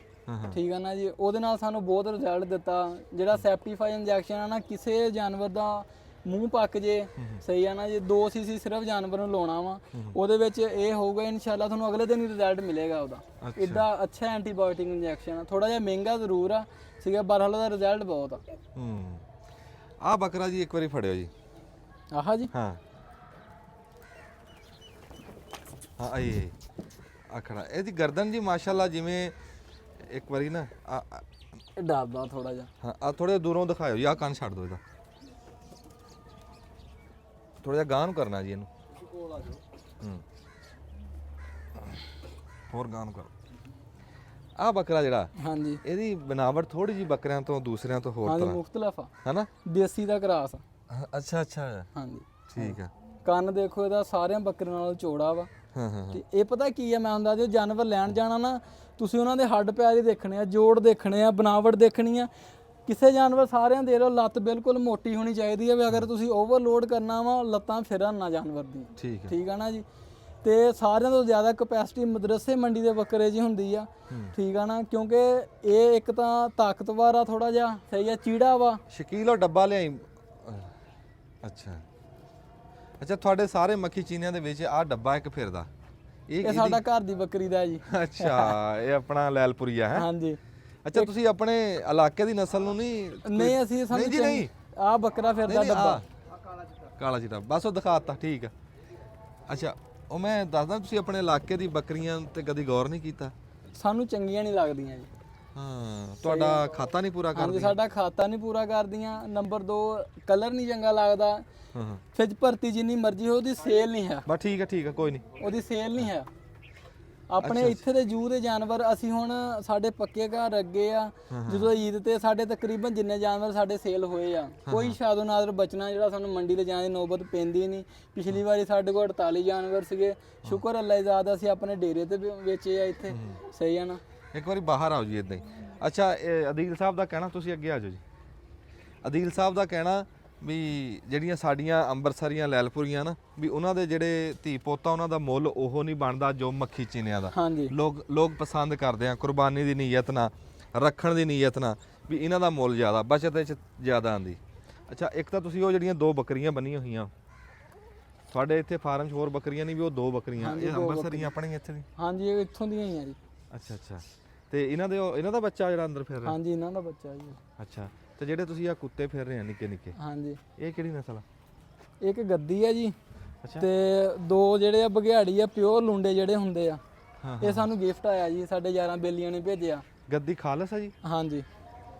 ਠੀਕ ਆ ਨਾ ਜੀ। ਉਹਦੇ ਨਾਲ ਸਾਨੂੰ ਬਹੁਤ ਰਿਜ਼ਲਟ ਦਿੱਤਾ। ਜਿਹੜਾ ਸੈਪਟੀਫਾਈ ਇੰਜੈਕਸ਼ਨ ਆ ਨਾ, ਕਿਸੇ ਜਾਨਵਰ ਦਾ ਮੂੰਹ ਪੱਕ ਜੇ, ਸਹੀ ਆ ਨਾ ਜੀ, 2 ਸੀਸੀ ਸਿਰਫ ਜਾਨਵਰ ਨੂੰ ਲਾਉਣਾ ਵਾ, ਉਹਦੇ ਵਿੱਚ ਇਹ ਹੋਊਗਾ ਇਨਸ਼ਾਅੱਲਾ ਤੁਹਾਨੂੰ ਅਗਲੇ ਦਿਨ ਹੀ ਰਿਜ਼ਲਟ ਮਿਲੇਗਾ ਉਹਦਾ। ਇੱਦਾਂ ਅੱਛਾ ਐਂਟੀਬਾਇਓਟਿਕ ਇੰਜੈਕਸ਼ਨ ਆ, ਥੋੜਾ ਜਿਹਾ ਮਹਿੰਗਾ ਜ਼ਰੂਰ ਆ ਸੀਗਾ, ਬਹਰਹਾਲ ਦਾ ਰਿਜ਼ਲਟ ਬਹੁਤ ਆ। ਆਹ ਬੱਕਰਾ ਜੀ ਇੱਕ ਵਾਰੀ ਫੜਿਓ ਜੀ। ਆਹ ਜੀ, ਹਾਂ ਹਾਂ ਇਹ ਆਖੜਾ ਇਹਦੀ ਗਰਦਨ ਜੀ ਮਾਸ਼ਾਅੱਲਾ ਜਿਵੇਂ ਇੱਕ ਵਾਰੀ ਨਾ ਇਹ ਡਰਦਾ ਥੋੜਾ ਜਿਹਾ। ਹਾਂ ਆ ਥੋੜੇ ਦੂਰੋਂ ਦਿਖਾਇਓ ਜੀ, ਆਹ ਕੰਨ ਛੱਡ ਦਿਓ ਇਹਦਾ, ਥੋੜਾ ਜਿਹਾ ਗਾਂਹ ਨੂੰ ਕਰਨਾ ਜੀ ਇਹਨੂੰ। ਹੋਰ ਗਾਂਹ ਨੂੰ ਕਰੋ। ਆਹ ਬੱਕਰਾ ਜਿਹੜਾ ਹਾਂਜੀ, ਇਹਦੀ ਬਨਾਵਟ ਥੋੜੀ ਜੀ ਬੱਕਰਿਆਂ ਤੋਂ ਦੂਸਰਿਆਂ ਤੋਂ ਹੋਰ ਹਾਂਜੀ ਤਰ੍ਹਾਂ ਮੁਖਤਲਫ ਆ, ਹੈਨਾ? ਦੇਸੀ ਦਾ ਕਰਾਸ ਆ। ਅੱਛਾ ਅੱਛਾ ਹਾਂਜੀ ਠੀਕ ਆ। ਕੰਨ ਦੇਖੋ ਇਹਦਾ ਸਾਰਿਆਂ ਬੱਕਰੀਆਂ ਨਾਲੋਂ ਚੌੜਾ ਵਾ। ਹਾਂ ਹਾਂ ਤੇ ਇਹ ਪਤਾ ਕੀ ਆ, ਮੈਂ ਹੁੰਦਾ ਜੇ ਜਾਨਵਰ ਲੈਣ ਜਾਣਾ ਨਾ, ਤੁਸੀਂ ਉਹਨਾਂ ਦੇ ਹੱਡ ਪੈਰ ਹੀ ਦੇਖਣੇ ਆ, ਜੋੜ ਦੇਖਣੇ ਆ, ਬਨਾਵਟ ਦੇਖਣੀ ਆ। ਕਿਸੇ ਜਾਨਵਰ ਸਾਰਿਆਂ ਦੇ ਲੋ ਲੱਤ ਬਿਲਕੁਲ ਮੋਟੀ ਹੋਣੀ ਚਾਹੀਦੀ ਹੈ ਵੀ ਅਗਰ ਤੁਸੀਂ ਓਵਰਲੋਡ ਕਰਨਾ ਵਾ ਲੱਤਾਂ ਫਿਰਨ ਨਾ ਜਾਨਵਰ ਦੀ, ਠੀਕ ਹੈ ਠੀਕ ਆ ਨਾ ਜੀ। ਤੇ ਸਾਰਿਆਂ ਤੋਂ ਜ਼ਿਆਦਾ ਕਪੈਸਿਟੀ ਮਦਰਸੇ ਮੰਡੀ ਦੇ ਬੱਕਰੇ ਜੀ ਹੁੰਦੀ ਆ, ਠੀਕ ਆ ਨਾ, ਕਿਉਂਕਿ ਇਹ ਇੱਕ ਤਾਂ ਤਾਕਤਵਰ ਆ ਥੋੜਾ ਜਿਹਾ, ਸਹੀ ਆ, ਚੀੜਾ ਵਾ। ਸ਼ਕੀਲ ਉਹ ਡੱਬਾ ਲਿਆਈ। ਅੱਛਾ ਅੱਛਾ ਤੁਹਾਡੇ ਸਾਰੇ ਮੱਖੀ ਚੀਨਿਆਂ ਦੇ ਵਿੱਚ ਆਹ ਡੱਬਾ ਇੱਕ ਫਿਰਦਾ, ਇਹ ਸਾਡਾ ਘਰ ਦੀ ਬੱਕਰੀ ਦਾ ਜੀ। ਅੱਛਾ ਇਹ ਆਪਣਾ ਲੈਲਪੁਰੀਆ ਹੈ? ਹਾਂਜੀ। ਅੱਛਾ ਤੁਸੀਂ ਆਪਣੇ ਇਲਾਕੇ ਦੀ ਨਸਲ ਨੂੰ ਨਹੀਂ ਅਸੀਂ ਨਹੀਂ ਜੀ ਨਹੀਂ ਆਹ ਬੱਕਰਾ ਫਿਰਦਾ ਡੱਬਾ ਕਾਲਾ ਚਿੱਟਾ ਬਸ ਉਹ ਦਿਖਾਤਾ, ਠੀਕ ਆ। ਅੱਛਾ ਉਹ ਮੈਂ ਦੱਸਦਾ ਤੁਸੀਂ ਆਪਣੇ ਇਲਾਕੇ ਦੀ ਬੱਕਰੀਆਂ ਤੇ ਕਦੀ ਗੌਰ ਨਹੀਂ ਕੀਤਾ? ਸਾਨੂੰ ਚੰਗੀਆਂ ਨਹੀਂ ਲੱਗਦੀਆਂ ਜੀ। ਹਾਂ ਤੁਹਾਡਾ ਖਾਤਾ ਨਹੀਂ ਪੂਰਾ ਹਾਂਜੀ, ਕਰਦੀ? ਸਾਡਾ ਖਾਤਾ ਨਹੀਂ ਪੂਰਾ ਕਰਦੀਆਂ। ਨੰਬਰ 2 ਕਲਰ ਨਹੀਂ ਚੰਗਾ ਲੱਗਦਾ। ਹਾਂ ਫਿਰ ਭਰਤੀ ਜਿੰਨੀ ਮਰਜ਼ੀ ਹੋ, ਉਹਦੀ ਸੇਲ ਨਹੀਂ ਹੈ। ਬਸ ਠੀਕ ਆ ਕੋਈ ਨਹੀਂ, ਉਹਦੀ ਸੇਲ ਨਹੀਂ ਹੈ। ਆਪਣੇ ਇੱਥੇ ਦੇ ਜੂ ਦੇ ਜਾਨਵਰ ਅਸੀਂ ਹੁਣ ਸਾਡੇ ਪੱਕੇ ਘਰ ਅੱਗੇ ਆ, ਜਦੋਂ ਈਦ ਤੇ ਸਾਡੇ ਤਕਰੀਬਨ ਜਿੰਨੇ ਜਾਨਵਰ ਸਾਡੇ ਸੇਲ ਹੋਏ ਆ, ਕੋਈ ਸ਼ਾਦੋ ਨਾਦਰ ਬਚਣਾ ਜਿਹੜਾ ਸਾਨੂੰ ਮੰਡੀ ਤੇ ਜਾਣ ਦੀ ਨੌਬਤ ਪੈਂਦੀ ਨਹੀਂ। ਪਿਛਲੀ ਵਾਰੀ ਸਾਡੇ ਕੋਲ 48 ਜਾਨਵਰ ਸੀਗੇ, ਸ਼ੁਕਰ ਅੱਲਾਹ ਇਜ਼ਾਦ ਅਸੀਂ ਆਪਣੇ ਡੇਰੇ ਤੇ ਵੇਚੇ ਆ ਇੱਥੇ, ਸਹੀ ਆ ਨਾ। ਇੱਕ ਵਾਰੀ ਬਾਹਰ ਆਓ ਜੀ ਇਦਾਂ ਹੀ। ਅੱਛਾ ਇਹ ਅਦੀਲ ਸਾਹਿਬ ਦਾ ਕਹਿਣਾ, ਤੁਸੀਂ ਅੱਗੇ ਆ ਜਾਓ ਜੀ। ਅਦੀਲ ਸਾਹਿਬ ਦਾ ਕਹਿਣਾ ਵੀ ਜਿਹੜੀਆਂ ਸਾਡੀਆਂ ਅੰਮ੍ਰਿਤਸਰੀਆਂ ਲੈਲਪੁਰੀਆਂ ਨਾ, ਵੀ ਉਹਨਾਂ ਦੇ ਜਿਹੜੇ ਧੀ ਪੋਤਾ ਉਹਨਾਂ ਦਾ ਮੁੱਲ ਉਹ ਨਹੀਂ ਬਣਦਾ ਜੋ ਮੱਖੀ ਚੀਨਿਆਂ ਦਾ। ਹਾਂਜੀ, ਲੋਕ ਪਸੰਦ ਕਰਦੇ ਆ ਕੁਰਬਾਨੀ ਦੀ ਨੀਅਤ ਨਾਲ, ਰੱਖਣ ਦੀ ਨੀਅਤ ਨਾਲ, ਵੀ ਇਹਨਾਂ ਦਾ ਮੁੱਲ ਜ਼ਿਆਦਾ, ਬਚਤ ਵਿੱਚ ਜ਼ਿਆਦਾ ਆਂਦੀ। ਅੱਛਾ ਇੱਕ ਤਾਂ ਤੁਸੀਂ ਉਹ ਜਿਹੜੀਆਂ 2 ਬੱਕਰੀਆਂ ਬੰਨੀਆਂ ਹੋਈਆਂ ਤੁਹਾਡੇ ਇੱਥੇ ਫਾਰਮ 'ਚ, ਹੋਰ ਬੱਕਰੀਆਂ ਨਹੀਂ ਵੀ ਉਹ 2 ਬੱਕਰੀਆਂ, ਇਹ ਅੰਮ੍ਰਿਤਸਰੀਆਂ ਆਪਣੀਆਂ ਇੱਥੇ ਦੀ? ਹਾਂਜੀ ਇਹ ਇੱਥੋਂ ਦੀਆਂ ਹੀ ਆ ਜੀ। ਅੱਛਾ ਤੇ ਇਹਨਾਂ ਦਾ ਬੱਚਾ ਜਿਹੜਾ ਅੰਦਰ ਫਿਰ ਰਿਹਾ? ਹਾਂਜੀ ਇਹਨਾਂ ਦਾ ਬੱਚਾ ਜੀ। ਅੱਛਾ ਤੇ ਜਿਹੜੇ ਤੁਸੀਂ ਆ ਕੁੱਤੇ ਫਿਰ ਰਹੇ ਆ ਨਿੱਕੇ ਨਿੱਕੇ, ਹਾਂਜੀ ਇਹ ਕਿਹੜੀ ਨਸਲ ਆ? ਇੱਕ ਗੱਦੀ ਆ ਜੀ, ਅੱਛਾ ਤੇ 2 ਜਿਹੜੇ ਆ ਬਘਿਆੜੀ ਆ, ਪਿਓਰ ਲੁੰਡੇ ਜਿਹੜੇ ਹੁੰਦੇ ਆ। ਹਾਂ ਇਹ ਸਾਨੂੰ ਗਿਫਟ ਆਇਆ ਜੀ, ਸਾਡੇ 11 ਬੇਲੀਆਂ ਨੇ ਭੇਜਿਆ। ਗੱਦੀ ਖਾਲਸ ਆ ਜੀ? ਹਾਂਜੀ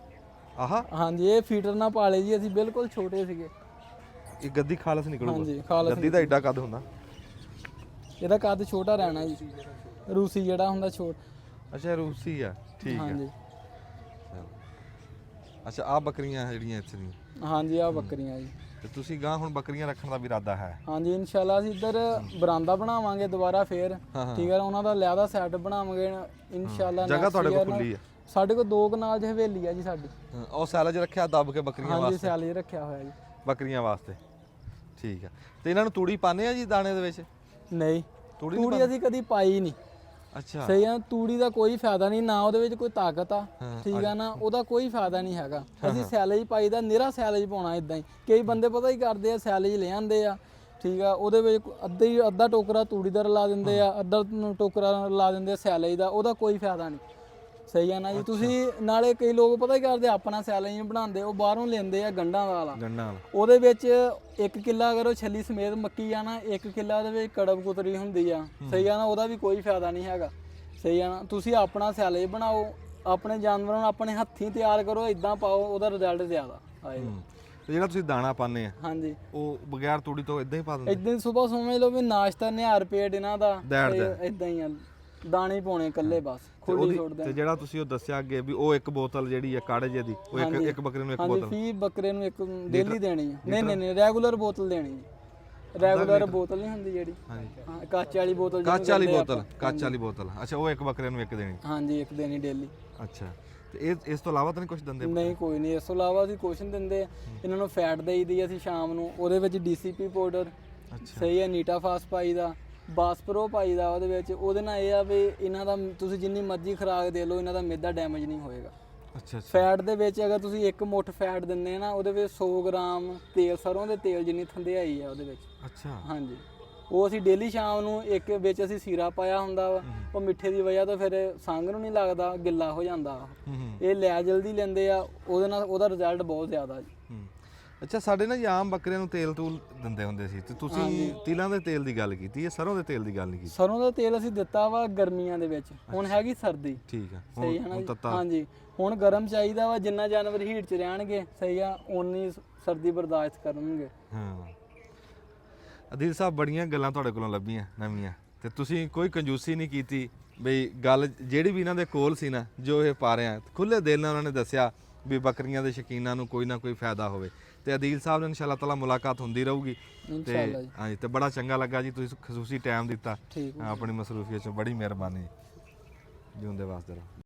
ਆਹਾ ਹਾਂਜੀ, ਇਹ ਫੀਟਰ ਨਾਲ ਪਾਲੇ ਜੀ ਅਸੀਂ, ਬਿਲਕੁਲ ਛੋਟੇ ਸੀਗੇ। ਇਹ ਗੱਦੀ ਖਾਲਸ ਨਿਕਲੂਗਾ? ਹਾਂਜੀ ਖਾਲਸ। ਗੱਦੀ ਦਾ ਏਡਾ ਕੱਦ ਹੁੰਦਾ? ਇਹਦਾ ਕੱਦ ਛੋਟਾ ਰਹਿਣਾ ਜੀ, ਰੂਸੀ ਜਿਹੜਾ ਹੁੰਦਾ ਛੋਟ। ਅੱਛਾ ਰੂਸੀ ਆ, ਠੀਕ ਆ। ਹਾਂਜੀ ਅੱਛਾ ਆ ਬੱਕਰੀਆਂ ਜਿਹੜੀਆਂ ਇੱਥੇ ਦੀਆਂ? ਹਾਂਜੀ ਆ ਬੱਕਰੀਆਂ ਜੀ। ਤੇ ਤੁਸੀਂ ਗਾਂ ਹੁਣ ਬੱਕਰੀਆਂ ਰੱਖਣ ਦਾ ਵੀ ਇਰਾਦਾ ਹੈ? ਹਾਂਜੀ ਇਨਸ਼ਾਅੱਲਾ ਅਸੀਂ ਇੱਧਰ ਬਰਾਂਦਾ ਬਣਾਵਾਂਗੇ ਦੁਬਾਰਾ ਫੇਰ, ਠੀਕ ਹੈ, ਉਹਨਾਂ ਦਾ ਲਿਆਦਾ ਸੈੱਟ ਬਣਾਵਾਂਗੇ ਇਨਸ਼ਾਅੱਲਾ। ਜਗ੍ਹਾ ਤੁਹਾਡੇ ਕੋਲ ਖੁੱਲੀ ਆ? ਸਾਡੇ ਕੋਲ 2 ਕਨਾਲ 'ਚ ਹਵੇਲੀ ਆ ਜੀ ਸਾਡੀ। ਉਹ ਸੈਲਜ ਰੱਖਿਆ ਦੱਬ ਕੇ ਬੱਕਰੀਆਂ ਹਾਂਜੀ ਵਾਸਤੇ? ਸੈਲਜ ਰੱਖਿਆ ਹੋਇਆ ਜੀ ਬੱਕਰੀਆਂ ਵਾਸਤੇ, ਠੀਕ ਆ। ਤੇ ਇਹਨਾਂ ਨੂੰ ਤੂੜੀ ਪਾਉਂਦੇ ਆ ਜੀ ਦਾਣੇ ਦੇ ਵਿੱਚ? ਨਹੀਂ, ਤੂੜੀ ਤੂੜੀ ਅਸੀਂ ਕਦੀ ਪਾਈ ਨਹੀਂ। ਅੱਛਾ, ਸਹੀ ਆ, ਤੂੜੀ ਦਾ ਕੋਈ ਫਾਇਦਾ ਨਹੀਂ, ਨਾ ਉਹਦੇ ਵਿੱਚ ਕੋਈ ਤਾਕਤ ਆ, ਠੀਕ ਆ ਨਾ, ਉਹਦਾ ਕੋਈ ਫਾਇਦਾ ਨਹੀਂ ਹੈਗਾ। ਅਸੀਂ ਸੈਲਜ ਪਾਈਦਾ, ਨਿਰਾ ਸੈਲਜ ਪਾਉਣਾ ਇਦਾਂ ਹੀ। ਕਈ ਬੰਦੇ ਪਤਾ ਹੀ ਕਰਦੇ ਆ, ਸੈਲਜ ਲੈ ਆਂਦੇ ਆ, ਠੀਕ ਆ, ਉਹਦੇ ਵਿੱਚ ਅੱਧਾ ਟੋਕਰਾ ਤੂੜੀ ਦਾ ਰਲਾ ਦਿੰਦੇ ਆ, ਅੱਧਾ ਟੋਕਰਾ ਰਲਾ ਦਿੰਦੇ ਆ ਸੈਲਜ ਦਾ, ਉਹਦਾ ਕੋਈ ਫਾਇਦਾ ਨਹੀਂ। ਸਹੀ ਆ ਨਾ ਜੀ। ਤੁਸੀਂ ਨਾਲੇ ਕਈ ਲੋਕ ਪਤਾ ਹੀ ਕਰਦੇ ਆਪਣਾ ਸੈਲਜ ਨਹੀਂ ਬਣਾਉਂਦੇ, ਉਹ ਬਾਹਰੋਂ ਲੈਂਦੇ ਆ ਗੰਢਾਂ ਵਾਲਾ। ਗੰਢਾਂ ਵਾਲਾ ਉਹਦੇ ਵਿੱਚ 1 ਕਿੱਲਾ ਅਗਰ ਉਹ ਛੱਲੀ ਸਮੇਤ ਮੱਕੀ ਆ ਨਾ, 1 ਕਿੱਲਾ ਉਹਦੇ ਵਿੱਚ ਕੜਬ ਕੁਤਰੀ ਹੁੰਦੀ ਆ। ਸਹੀ ਆ ਨਾ, ਉਹਦਾ ਵੀ ਕੋਈ ਫਾਇਦਾ ਨਹੀਂ ਹੈਗਾ। ਸਹੀ ਆ ਨਾ, ਤੁਸੀਂ ਆਪਣਾ ਸੈਲਜ ਬਣਾਓ, ਆਪਣੇ ਜਾਨਵਰਾਂ ਨੂੰ ਆਪਣੇ ਹੱਥੀਂ ਤਿਆਰ ਕਰੋ, ਇਦਾਂ ਪਾਓ, ਉਹਦਾ ਰਿਜ਼ਲਟ ਜ਼ਿਆਦਾ ਆਏਗਾ। ਤੇ ਜਿਹੜਾ ਤੁਸੀਂ ਦਾਣਾ ਪਾਉਂਦੇ ਆ ਹਾਂਜੀ, ਉਹ ਬਗੈਰ ਤੂੜੀ ਤੋਂ ਇਦਾਂ ਹੀ ਪਾ ਦਿੰਦੇ? ਇਦਾਂ ਸਵੇਰ ਸਮਝ ਲਓ ਵੀ ਨਾਸ਼ਤਾ ਨਿਹਾਰ ਪੇਟ ਇਹਨਾਂ ਦਾ ਇਦਾਂ ਹੀ ਆ, ਦਾਣੇ ਹੀ ਪਾਉਣੇ ਇਕੱਲੇ ਬਸ, ਖੁੱਲੀ ਛੋੜਦੇ। ਤੇ ਜਿਹੜਾ ਤੁਸੀਂ ਉਹ ਦੱਸਿਆ ਅੱਗੇ ਵੀ ਉਹ 1 ਬੋਤਲ ਜਿਹੜੀ ਆ ਕਾੜੇ ਜੇ ਦੀ, ਉਹ ਇੱਕ ਬੱਕਰੇ ਨੂੰ 1 ਹਾਂਜੀ, ਬੋਤਲ? ਫੀ ਬੱਕਰੇ ਨੂੰ 1 ਡੇਲੀ ਦੇਣੀ ਆ। ਨਹੀਂ ਰੈਗੂਲਰ ਬੋਤਲ ਦੇਣੀ ਹੈ। ਰੈਗੂਲਰ ਬੋਤਲ ਨਹੀਂ ਹੁੰਦੀ ਜਿਹੜੀ, ਹਾਂ ਕੱਚ ਵਾਲੀ ਬੋਤਲ। ਕੱਚ ਵਾਲੀ ਬੋਤਲ, ਕੱਚ ਵਾਲੀ ਬੋਤਲ। ਅੱਛਾ, ਉਹ 1 ਬੱਕਰੇ ਨੂੰ 1 ਦੇਣੀ? ਹਾਂਜੀ, 1 ਦੇਣੀ ਡੇਲੀ। ਅੱਛਾ, ਤੇ ਇਸ ਤੋਂ ਇਲਾਵਾ ਤਾਂ ਨਹੀਂ ਕੁਝ ਦਿੰਦੇ? ਨਹੀਂ, ਕੋਈ ਨਹੀਂ, ਇਸ ਤੋਂ ਇਲਾਵਾ ਅਸੀਂ ਕੁਛ ਨਹੀਂ ਦਿੰਦੇ। ਇਹਨਾਂ ਨੂੰ ਫੈਟ ਦੇਈਦੀ ਅਸੀਂ ਸ਼ਾਮ ਨੂੰ, ਉਹਦੇ ਵਿੱਚ DCP ਪਾਊਡਰ, ਸਹੀ ਹੈ, ਨੀਟਾਫਾਸ ਪਾਈਦਾ, ਬਾਸਪਰੋ ਪਾਈਦਾ ਉਹਦੇ ਵਿੱਚ। ਉਹਦੇ ਨਾਲ ਇਹ ਆ ਵੀ ਇਹਨਾਂ ਦਾ ਤੁਸੀਂ ਜਿੰਨੀ ਮਰਜ਼ੀ ਖੁਰਾਕ ਦੇ ਲਓ, ਇਹਨਾਂ ਦਾ ਮਿੱਦਾ ਡੈਮੇਜ ਨਹੀਂ ਹੋਏਗਾ। ਅੱਛਾ, ਫੈਟ ਦੇ ਵਿੱਚ ਅਗਰ ਤੁਸੀਂ 1 ਮੁੱਠ ਫੈਟ ਦਿੰਦੇ ਨਾ, ਉਹਦੇ ਵਿੱਚ 100 ਗ੍ਰਾਮ ਤੇਲ, ਸਰੋਂ ਦੇ ਤੇਲ ਜਿੰਨੀ ਥੰਧਿਆਈ ਆ ਉਹਦੇ ਵਿੱਚ। ਅੱਛਾ, ਹਾਂਜੀ, ਉਹ ਅਸੀਂ ਡੇਲੀ ਸ਼ਾਮ ਨੂੰ ਇੱਕ ਵਿੱਚ ਅਸੀਂ ਸੀਰਾ ਪਾਇਆ ਹੁੰਦਾ ਵਾ, ਉਹ ਮਿੱਠੇ ਦੀ ਵਜ੍ਹਾ ਤੋਂ ਫਿਰ ਸੰਗ ਨੂੰ ਨਹੀਂ ਲੱਗਦਾ, ਗਿੱਲਾ ਹੋ ਜਾਂਦਾ। ਇਹ ਲੈ ਜਲਦੀ ਲੈਂਦੇ ਆ, ਉਹਦੇ ਨਾਲ ਉਹਦਾ ਰਿਜ਼ਲਟ ਬਹੁਤ ਜ਼ਿਆਦਾ ਜੀ। ਅੱਛਾ, ਸਾਡੇ ਨਾ ਆਮ ਬੱਕਰਿਆਂ ਨੂੰ ਤੇਲ ਤੂਲ ਦਿੰਦੇ ਹੁੰਦੇ ਸੀ, ਤੇ ਤੁਸੀਂ ਤਿਲਾਂ ਦੇ ਤੇਲ ਦੀ ਗੱਲ ਕੀਤੀ ਹੈ, ਸਰੋਂ ਦੇ ਤੇਲ ਦੀ ਗੱਲ ਨਹੀਂ ਕੀਤੀ? ਸਰੋਂ ਦਾ ਤੇਲ ਅਸੀਂ ਦਿੱਤਾ ਵਾ ਗਰਮੀਆਂ ਦੇ ਵਿੱਚ, ਹੁਣ ਹੈਗੀ ਸਰਦੀ। ਠੀਕ ਆ, ਸਹੀ ਹੈ ਨਾ ਜੀ? ਹਾਂਜੀ, ਹੁਣ ਗਰਮ ਚਾਹੀਦਾ ਵਾ, ਜਿੰਨਾ ਜਾਨਵਰ ਹੀਟ 'ਚ ਰਹਿਣਗੇ, ਸਹੀ ਆ, ਓਨੀ ਸਰਦੀ ਬਰਦਾਸ਼ਤ ਕਰਨਗੇ। ਹਾਂ, ਅਦੀਲ ਸਾਹਿਬ, ਬੜੀਆਂ ਗੱਲਾਂ ਤੁਹਾਡੇ ਕੋਲੋਂ ਲੱਭੀਆਂ ਨਵੀਆਂ, ਤੇ ਤੁਸੀਂ ਕੋਈ ਕੰਜੂਸੀ ਨਹੀਂ ਕੀਤੀ ਬਈ ਗੱਲ ਜਿਹੜੀ ਵੀ ਇਹਨਾਂ ਦੇ ਕੋਲ ਸੀ ਨਾ, ਜੋ ਇਹ ਪਾ ਰਹੇ ਆ, ਖੁੱਲੇ ਦਿਲ ਨਾਲ ਉਹਨਾਂ ਨੇ ਦੱਸਿਆ ਵੀ ਬੱਕਰੀਆਂ ਦੇ ਸ਼ੌਕੀਨਾਂ ਨੂੰ ਕੋਈ ਨਾ ਕੋਈ ਫਾਇਦਾ ਹੋਵੇ। ਤੇ ਅਦੀਲ ਸਾਹਿਬ ਨਾਲ ਇਨਸ਼ਾਅੱਲਾ ਤਾਲਾ ਮੁਲਾਕਾਤ ਹੁੰਦੀ ਰਹੂਗੀ। ਤੇ ਹਾਂਜੀ, ਤੇ ਬੜਾ ਚੰਗਾ ਲੱਗਾ ਜੀ, ਤੁਸੀਂ ਖਸੂਸੀ ਟਾਈਮ ਦਿੱਤਾ ਆਪਣੀ ਮਸਰੂਫੀਅਤ 'ਚ, ਬੜੀ ਮਿਹਰਬਾਨੀ। ਜਿਉਂਦੇ ਵਾਸਤੇ ਰਹੋ।